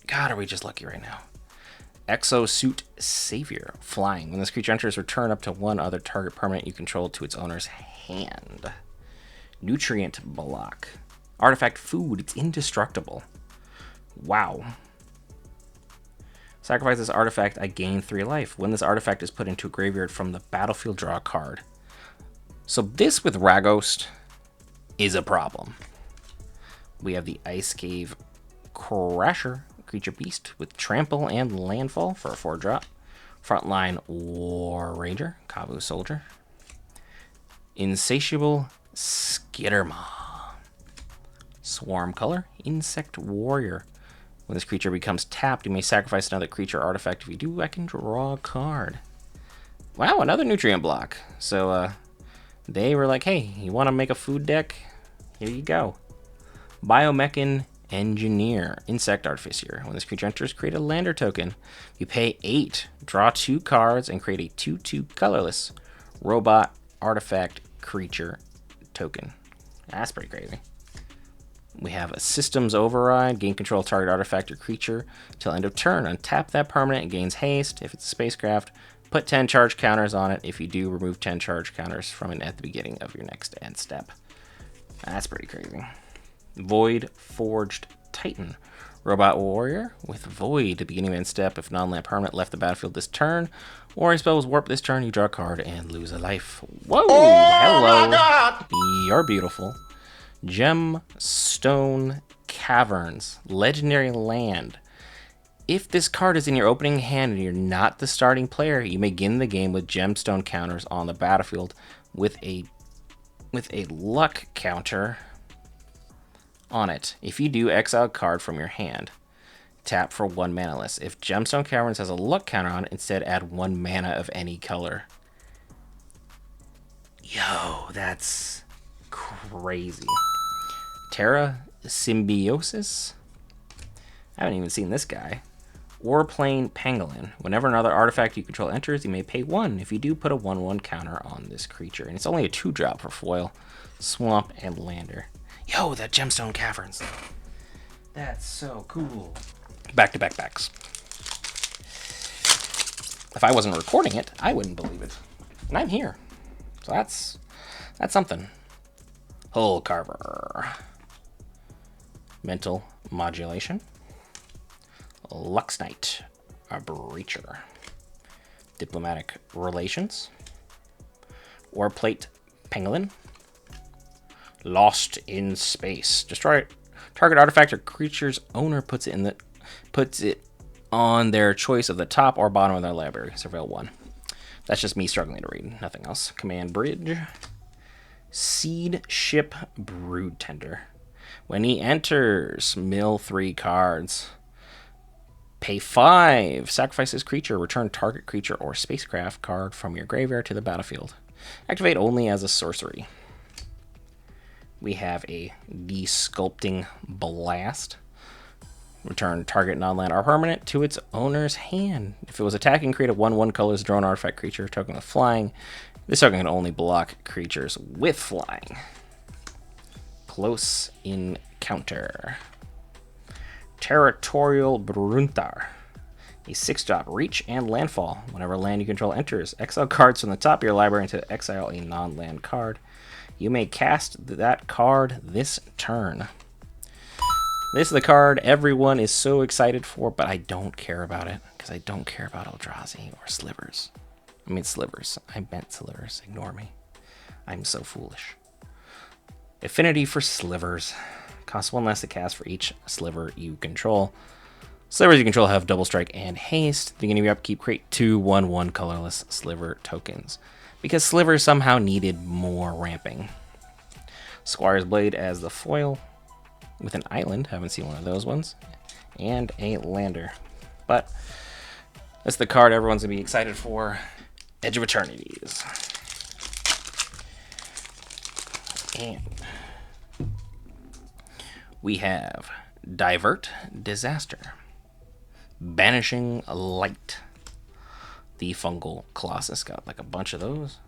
God, are we just lucky right now. Exosuit Savior, flying. When this creature enters, return up to 1 other target permanent you control to its owner's hand. Nutrient Block. Artifact food, it's indestructible. Wow. Sacrifice this artifact, I gain 3 life. When this artifact is put into a graveyard from the battlefield, draw a card. So this with Ragost is a problem. We have the Ice Cave Crasher, creature beast with trample and landfall for a 4-drop. Frontline War Ranger, Kavu Soldier. Insatiable Skittermaw. Swarm color, Insect Warrior. When this creature becomes tapped, you may sacrifice another creature artifact. If you do, I can draw a card. Wow, another nutrient block. So they were like, hey, you want to make a food deck? Here you go. Biomechan Engineer, Insect Artificer. When this creature enters, create a lander token. You pay 8, draw 2 cards, and create a 2/2 colorless robot artifact creature token. That's pretty crazy. We have a Systems Override. Gain control of target artifact or creature till end of turn. Untap that permanent and gains haste. If it's a spacecraft, put 10 charge counters on it. If you do, remove 10 charge counters from it at the beginning of your next end step. That's pretty crazy. Void Forged Titan. Robot Warrior with Void at the beginning of end step. If non-land permanent left the battlefield this turn, or a spell was warped this turn, you draw a card and lose a life. Whoa! Hello. My God. You're beautiful. Gemstone Caverns. Legendary land. If this card is in your opening hand and you're not the starting player, you may begin the game with gemstone counters on the battlefield with a luck counter on it. If you do, exile a card from your hand. Tap for 1 manaless. If Gemstone Caverns has a luck counter on it, instead add 1 mana of any color. Yo, that's crazy. Terra Symbiosis? I haven't even seen this guy. Warplane Pangolin. Whenever another artifact you control enters, you may pay 1. If you do, put a 1/1 counter on this creature. And it's only a 2-drop for foil, swamp, and lander. Yo, that Gemstone Caverns. That's so cool. Back-to-back backs. If I wasn't recording it, I wouldn't believe it. And I'm here. So that's something. Hull Carver. Mental Modulation. Lux Knight, a Breacher. Diplomatic Relations. Warplate Pangolin. Lost in Space. Destroy target artifact or creature's owner puts it on their choice of the top or bottom of their library. Surveil 1. That's just me struggling to read. Nothing else. Command Bridge. Seed Ship Brood Tender. When he enters, mill 3 cards. Pay 5. Sacrifice this creature. Return target creature or spacecraft card from your graveyard to the battlefield. Activate only as a sorcery. We have a Desculpting Blast. Return target non-land or permanent to its owner's hand. If it was attacking, create a 1/1 colorless drone artifact creature token with flying. This token can only block creatures with flying. Close Encounter. Territorial Bruntar. A 6-drop reach and landfall. Whenever land you control enters, exile cards from the top of your library into exile a non-land card. You may cast that card this turn. This is the card everyone is so excited for, but I don't care about it because I don't care about Eldrazi or Slivers. I mean Slivers. I meant Slivers. Ignore me. I'm so foolish. Affinity for Slivers. Costs 1 less to cast for each sliver you control. Slivers you control have double strike and haste. At the beginning of your upkeep, create 2 1/1 colorless sliver tokens. Because Slivers somehow needed more ramping. Squire's Blade as the foil. With an island, haven't seen one of those ones, and a lander. But that's the card everyone's gonna be excited for. Edge of Eternities. And we have Divert Disaster. Banishing Light. The Fungal Colossus got like a bunch of those.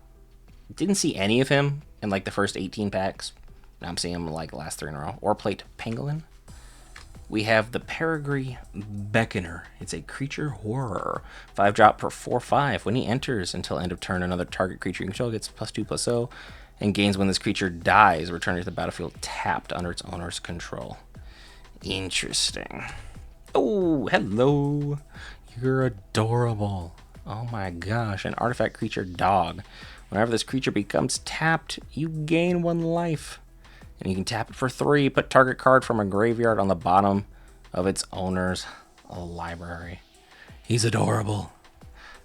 Didn't see any of him in like the first 18 packs. Now I'm seeing him like the last 3 in a row. Or Plate Pangolin. We have the Peregrine Beckoner. It's a creature horror. 5-drop per 4/5. When he enters until end of turn, another target creature you control gets +2/+0 and gains when this creature dies, returning to the battlefield tapped under its owner's control. Interesting. Oh, hello. You're adorable. Oh my gosh, an artifact creature dog. Whenever this creature becomes tapped, you gain 1 life. And you can tap it for 3. Put target card from a graveyard on the bottom of its owner's library. He's adorable.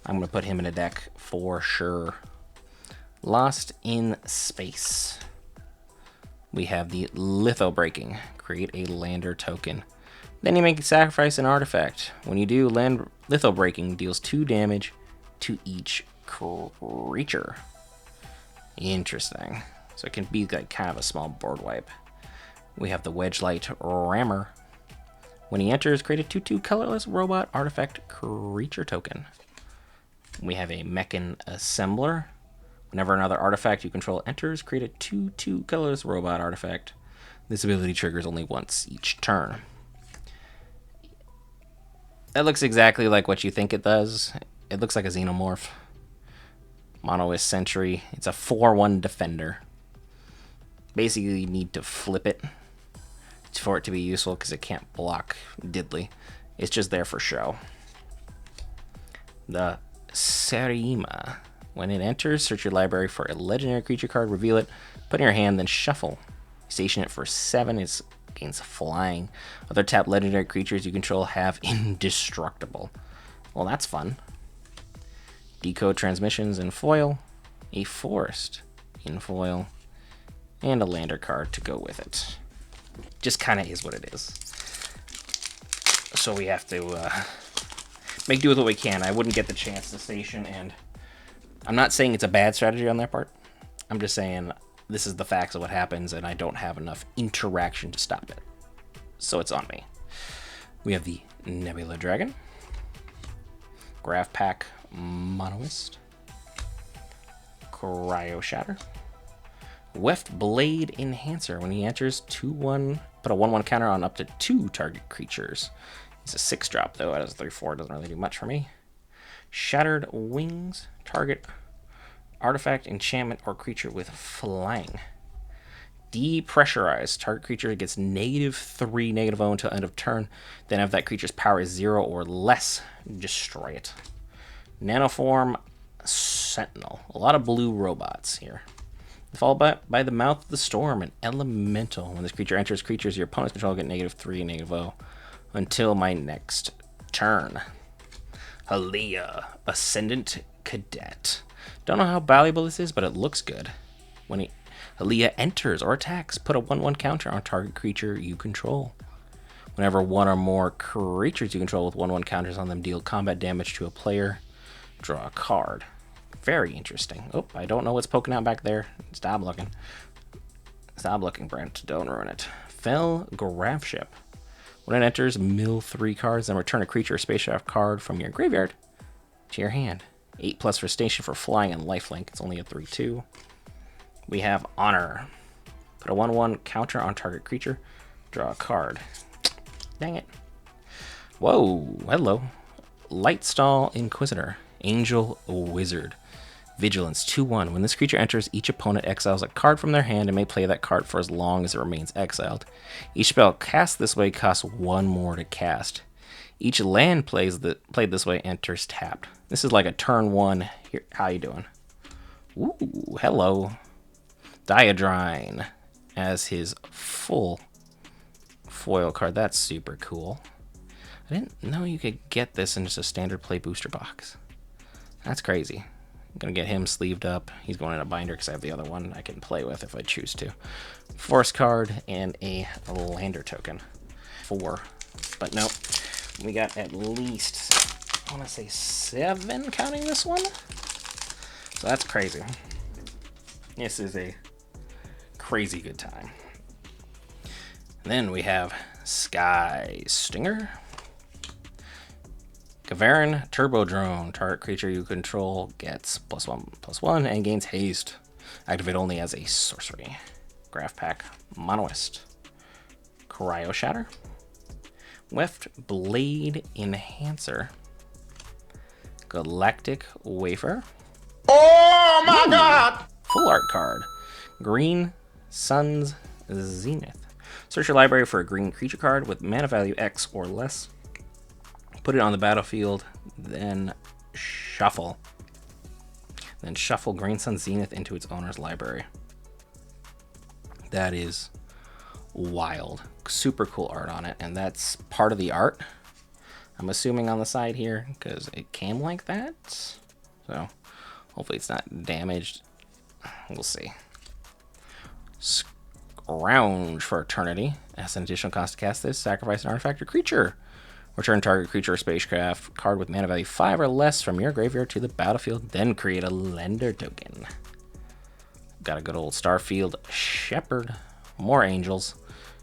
I'm going to put him in a deck for sure. Lost in Space. We have the Litho Breaking. Create a lander token. Then you make sacrifice an artifact. When you do, land Litho Breaking deals 2 damage to each creature. Interesting. So it can be like kind of a small board wipe. We have the Wedgelight Rammer. When he enters, create a 2/2 colorless robot artifact creature token. We have a Mechan Assembler. Whenever another artifact you control enters, create a 2/2 colorless robot artifact. This ability triggers only once each turn. That looks exactly like what you think it does. It looks like a Xenomorph. Monoist Sentry. It's a 4/1 defender. Basically, you need to flip it for it to be useful because it can't block diddly. It's just there for show. The Serima. When it enters, search your library for a legendary creature card, reveal it, put it in your hand, then shuffle. Station it for 7. It gains flying. Other tap legendary creatures you control have indestructible. Well, that's fun. Decode Transmissions in foil. A Forest in foil. And a lander card to go with it. Just kind of is what it is. So we have to make do with what we can. I wouldn't get the chance to station, and I'm not saying it's a bad strategy on their part. I'm just saying this is the facts of what happens, and I don't have enough interaction to stop it. So it's on me. We have the Nebula Dragon. Graph Pack Monoist. Cryo Shatter. Weft Blade Enhancer. When he enters, put a 1/1 counter on up to 2 target creatures. He's a 6-drop, though. As a 3/4, doesn't really do much for me. Shattered Wings. Target artifact, enchantment, or creature with flying. Depressurize. Target creature gets -3, -0 until end of turn. Then if that creature's power is 0 or less, destroy it. Nanoform Sentinel. A lot of blue robots here. Followed by the Mouth of the Storm, an elemental. When this creature enters, creatures your opponent's control get -3, -0 until my next turn. Halia, Ascendant Cadet. Don't know how valuable this is, but it looks good. When Halia enters or attacks, put a 1/1 counter on target creature you control. Whenever one or more creatures you control with 1/1 counters on them deal combat damage to a player, draw a card. Very interesting. Oh, I don't know what's poking out back there. Stop looking. Stop looking, Brent. Don't ruin it. Fell Graph Ship. When it enters, mill 3 cards, then return a creature or spaceship card from your graveyard to your hand. 8+ for station for flying and lifelink. It's only a 3/2. We have Honor. Put a 1/1 counter on target creature. Draw a card. Dang it. Whoa, hello. Lightstall Inquisitor. Angel Wizard. Vigilance 2/1. When this creature enters, each opponent exiles a card from their hand and may play that card for as long as it remains exiled. Each spell cast this way costs 1 more to cast. Each land played this way enters tapped. This is like a turn 1. Here, how you doing? Ooh, hello. Diadrine as his full foil card. That's super cool. I didn't know you could get this in just a standard play booster box. That's crazy. I'm going to get him sleeved up. He's going in a binder because I have the other one I can play with if I choose to. Force card and a lander token. 4. But no, we got at least, I want to say 7 counting this one. So that's crazy. This is a crazy good time. And then we have Sky Stinger. Kavaran Turbo Drone. Target creature you control gets +1/+1 and gains haste. Activate only as a sorcery. Graph Pack Monoist. Cryo Shatter. Weft Blade Enhancer. Galactic Wafer. Oh my god! Full art card. Green Sun's Zenith. Search your library for a green creature card with mana value X or less. Put it on the battlefield, then shuffle. Then shuffle Green Sun Zenith into its owner's library. That is wild. Super cool art on it, and that's part of the art. I'm assuming on the side here, because it came like that. So, hopefully it's not damaged. We'll see. Scrounge for Eternity. As an additional cost to cast this, sacrifice an artifact or creature. Return target creature or spacecraft card with mana value 5 or less from your graveyard to the battlefield, then create a lender token. Got a good old Starfield Shepherd. More angels.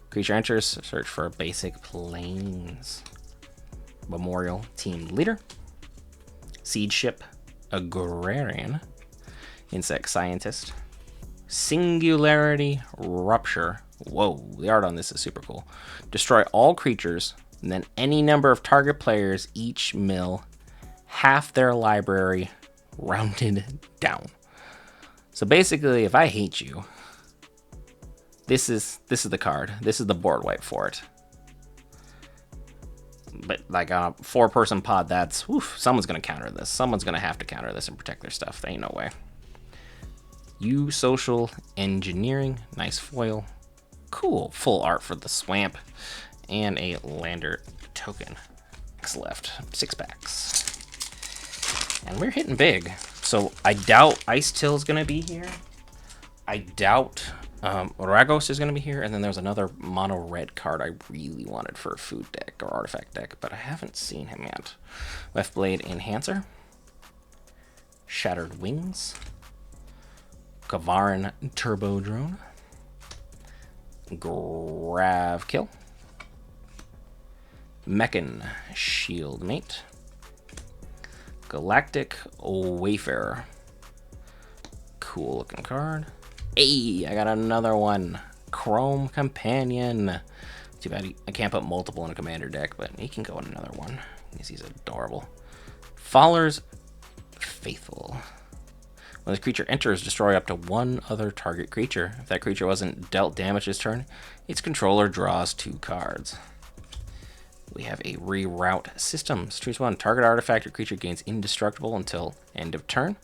Creature enters, search for basic planes. Memorial Team Leader. Seed Ship. Agrarian. Insect Scientist. Singularity Rupture. Whoa, the art on this is super cool. Destroy all creatures, and then any number of target players each mill half their library rounded down. So basically, if I hate you, this is the card. This is the board wipe for it. But like a 4-person pod, that's someone's gonna counter this. Someone's gonna have to counter this and protect their stuff. There ain't no way. You Social Engineering, nice foil. Cool, full art for the swamp. And a lander token. X left, 6 packs. And we're hitting big. So I doubt Ice Till's gonna be here. I doubt Ragos is gonna be here. And then there's another mono red card I really wanted for a food deck or artifact deck, but I haven't seen him yet. Left Blade Enhancer. Shattered Wings. Kavaran Turbo Drone. Grav Kill. Mechan Shield Mate. Galactic Wayfarer. Cool looking card. Hey, I got another one. Chrome Companion. Too bad I can't put multiple in a commander deck, but he can go in another one because he's adorable. Faller's Faithful. When this creature enters, destroy up to 1 other target creature. If that creature wasn't dealt damage this turn, its controller draws 2 cards. We have a Reroute Systems. Choose one. Target artifact or creature gains indestructible until end of turn.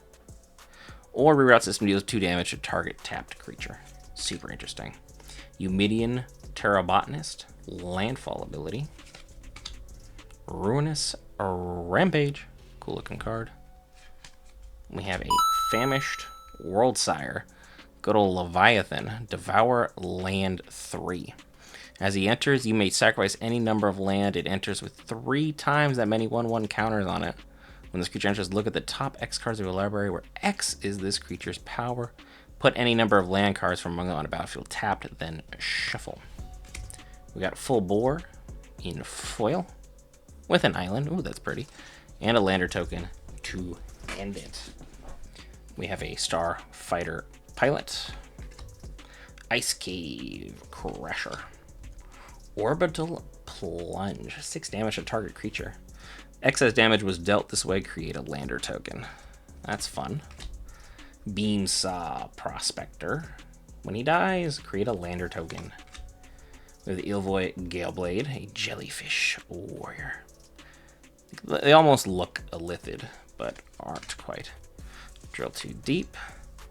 Or Reroute System deals 2 damage to target tapped creature. Super interesting. Eumidian Terrabotanist. Landfall ability. Ruinous Rampage. Cool looking card. We have a Famished Worldsire. Good old Leviathan. Devour Land 3. As he enters, you may sacrifice any number of land. It enters with 3 times that many 1/1 counters on it. When this creature enters, look at the top X cards of your library, where X is this creature's power. Put any number of land cards from among them on a battlefield tapped, then shuffle. We got Full Board in foil with an island. Ooh, that's pretty. And a lander token to end it. We have a Starfighter Pilot. Ice Cave Crasher. Orbital Plunge. 6 damage to target creature. Excess damage was dealt this way. Create a lander token. That's fun. Beam Saw Prospector. When he dies, create a lander token. With Ilvoy Galeblade, a jellyfish warrior. They almost look elithid, but aren't quite. Drill too deep.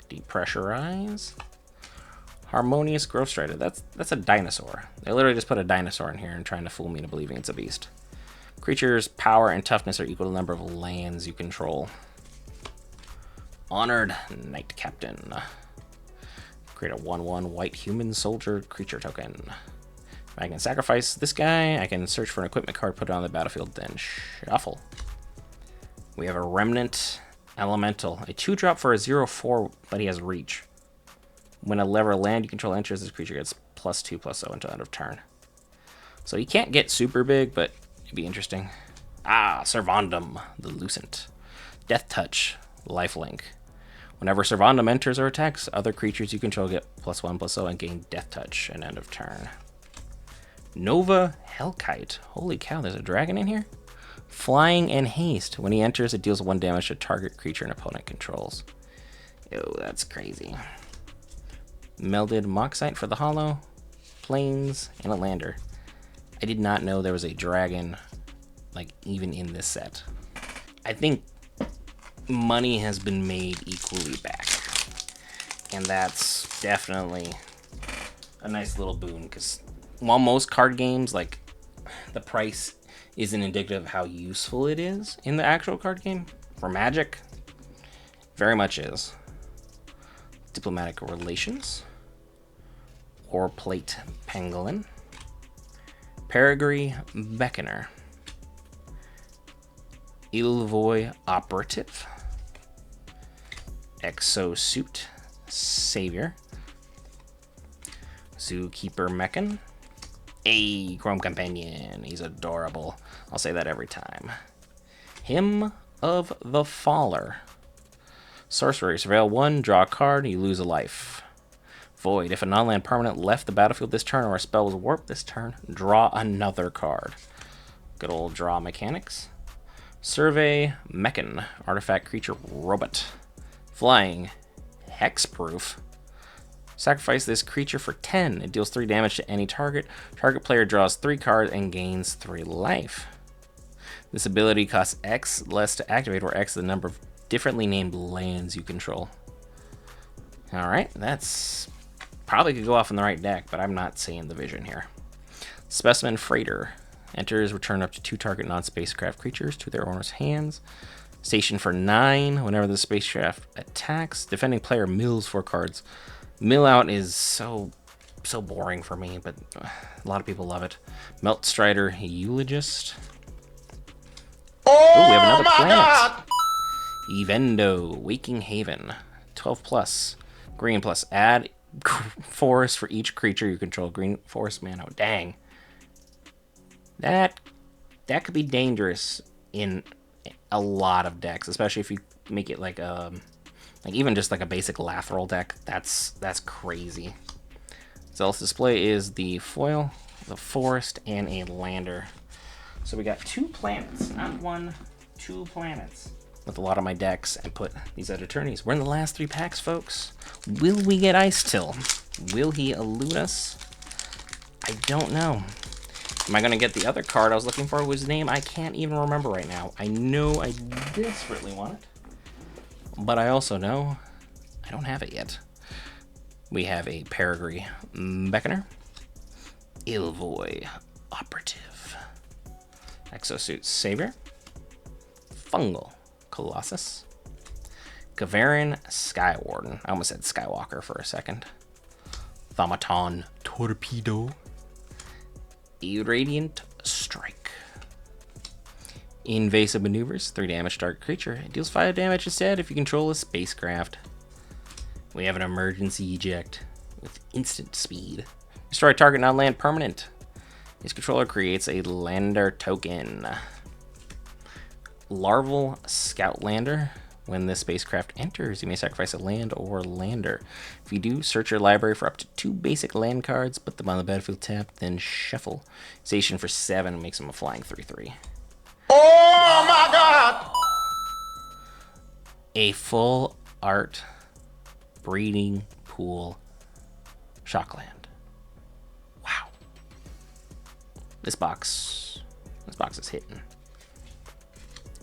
Depressurize. Harmonious Growth Strider. That's a dinosaur. They literally just put a dinosaur in here and trying to fool me into believing it's a beast. Creatures' power and toughness are equal to the number of lands you control. Honored Knight Captain. Create a 1/1 white human soldier creature token. I can sacrifice this guy. I can search for an equipment card, put it on the battlefield, then shuffle. We have a Remnant Elemental. A 2-drop for a 0/4, but he has reach. When a lever land you control enters, this creature gets +2/+0 until end of turn. So he can't get super big, but it'd be interesting. Servandum, the Lucent. Death Touch, Lifelink. Whenever Servandum enters or attacks, other creatures you control get +1/+0 and gain Death Touch at end of turn. Nova Hellkite. Holy cow, there's a dragon in here? Flying and haste. When he enters, it deals 1 damage to target creature an opponent controls. Ew, that's crazy. Melded Moxite for the Hollow. Plains, and a lander. I did not know there was a dragon, like, even in this set. I think money has been made equally back. And that's definitely a nice little boon, because while most card games, like, the price isn't indicative of how useful it is in the actual card game, for Magic, very much is. Diplomatic Relations. Or Plate Pangolin. Peregrine Beckoner. Ilvoy Operative. Exosuit Savior. Zookeeper Mechan. A Chrome Companion. He's adorable. I'll say that every time. Hymn of the Faller. Sorcery. Surveil 1, draw a card, you lose a life. Void. If a non-land permanent left the battlefield this turn or a spell was warped this turn, draw another card. Good old draw mechanics. Survey Mechan. Artifact creature robot. Flying. Hexproof. Sacrifice this creature for 10. It deals 3 damage to any target. Target player draws 3 cards and gains 3 life. This ability costs X less to activate, where X is the number of differently named lands you control. Alright, that's probably could go off in the right deck, but I'm not seeing the vision here. Specimen Freighter. Enters, return up to 2 target non-spacecraft creatures to their owner's hands. Station for 9. Whenever the spacecraft attacks, defending player mills 4 cards. Mill out is so boring for me, but a lot of people love it. Melt Strider Eulogist. Oh, we have another my planet. God! Evendo, Waking Haven. 12+. Green plus. Add forest for each creature you control. Green forest mana. Dang. That could be dangerous in a lot of decks, especially if you make it like even just like a basic Lathril deck. That's crazy. Zealous Display is the foil, the forest, and a lander. So we got 2 planets, not 1, 2 planets. With a lot of my decks, and put these at Eternities. We're in the last 3 packs, folks. Will we get Ice Till? Will he elude us? I don't know. Am I going to get the other card I was looking for? Whose name I can't even remember right now. I know I desperately want it. But I also know I don't have it yet. We have a Peregrine Beckoner. Ilvoy Operative. Exosuit Savior. Fungal Colossus. Kavarin Skywarden. I almost said Skywalker for a second. Thaumaton Torpedo. Irradiant Strike. Invasive Maneuvers. 3 damage to target creature. It deals 5 damage instead if you control a spacecraft. We have an Emergency Eject with instant speed. Destroy target non-land permanent. His controller creates a lander token. Larval Scout Lander. When this spacecraft enters, you may sacrifice a land or lander. If you do, search your library for up to 2 basic land cards, put them on the battlefield tapped, then shuffle. Station for 7 makes him a flying 3/3. Oh my God! A full art Breeding Pool Shockland. Wow. This box is hitting.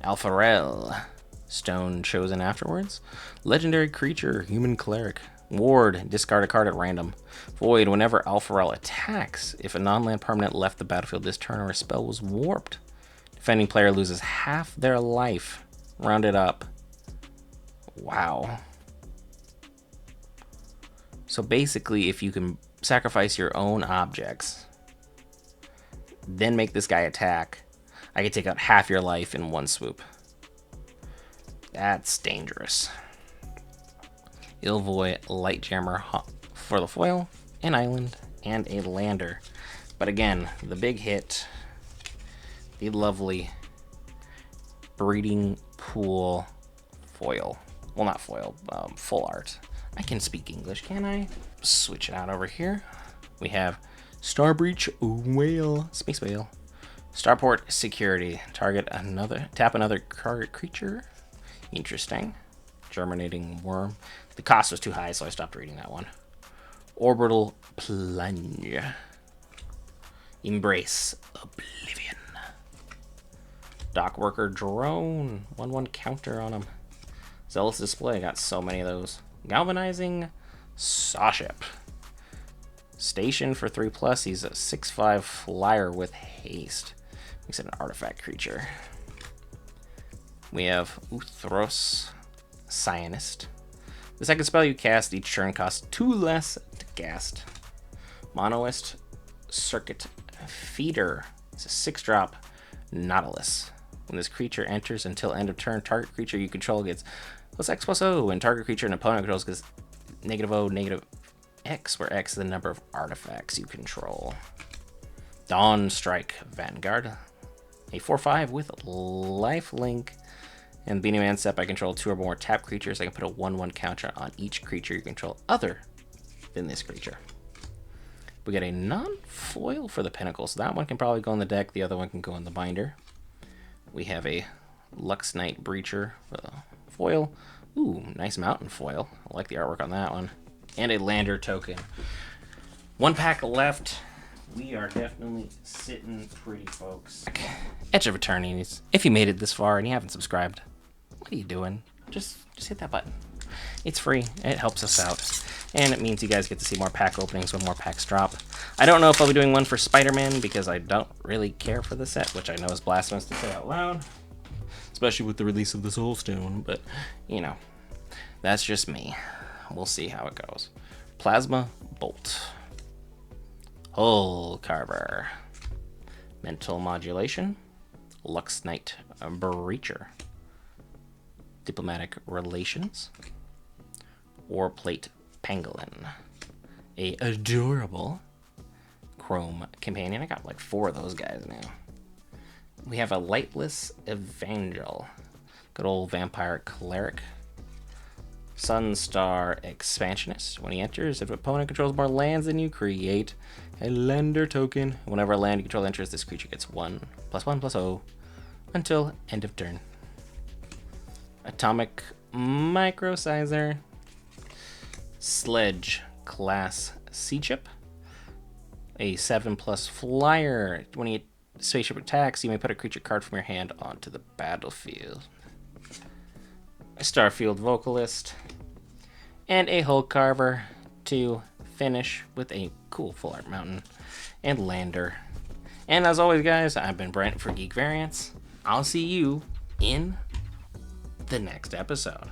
Alpharel. Stone chosen afterwards. Legendary creature, human cleric. Ward, discard a card at random. Void, whenever Alpharel attacks, if a non-land permanent left the battlefield this turn or a spell was warped, defending player loses half their life. Rounded up. Wow. So basically, if you can sacrifice your own objects, then make this guy attack, I can take out half your life in one swoop. That's dangerous. Ilvoy Lightjammer for the foil, an island, and a lander. But again, the big hit, the lovely Breeding Pool foil. Well, not foil, full art. I can speak English, can I? Switch it out over here. We have Starbreach Whale, Space Whale. Starport Security. Tap another target creature. Interesting. Germinating Worm. The cost was too high, so I stopped reading that one. Orbital Plunge. Embrace Oblivion. Dockworker Drone. 1/1 counter on him. Zealous Display. Got so many of those. Galvanizing Sawship. Station for 3+. He's a 6/5 flyer with haste. Makes it an artifact creature. We have Uthros Cyanist. The second spell you cast each turn costs 2 less to cast. Monoist Circuit Feeder. It's a 6-drop Nautilus. When this creature enters until end of turn, target creature you control gets +X/+O, and target creature an opponent controls gets -O, -X, where X is the number of artifacts you control. Dawn Strike Vanguard. A 4/5 with lifelink. And Beanie Man step, I control 2 or more tap creatures. I can put a 1/1 counter on each creature you control other than this creature. We get a non-foil for the Pinnacle, so that one can probably go in the deck. The other one can go in the binder. We have a Lux Knight Breacher for the foil. Ooh, nice mountain foil. I like the artwork on that one. And a Lander token. 1 pack left. We are definitely sitting pretty, folks. Edge of Eternities. If you made it this far and you haven't subscribed, what are you doing? Just hit that button. It's free. It helps us out. And it means you guys get to see more pack openings when more packs drop. I don't know if I'll be doing one for Spider-Man because I don't really care for the set, which I know is blasphemous to say out loud. Especially with the release of the Soul Stone, but, you know, that's just me. We'll see how it goes. Plasma Bolt. Hull Carver. Mental Modulation. Lux Knight Breacher. Diplomatic Relations. Warplate Pangolin. A adorable Chrome Companion. I got like 4 of those guys now. We have a Lightless Evangel. Good old Vampire Cleric. Sunstar Expansionist. When he enters, if an opponent controls more lands than you, create a Lander token. Whenever a land you control enters, this creature gets 1/1/+O until end of turn. Atomic Microsizer. Sledge Class Sea Chip. A 7+ flyer. When he spaceship attacks, you may put a creature card from your hand onto the battlefield. A Starfield Vocalist. And a Hull Carver to finish with a cool full art mountain and Lander. And as always, guys, I've been Brent for Geek Variants. I'll see you in the next episode.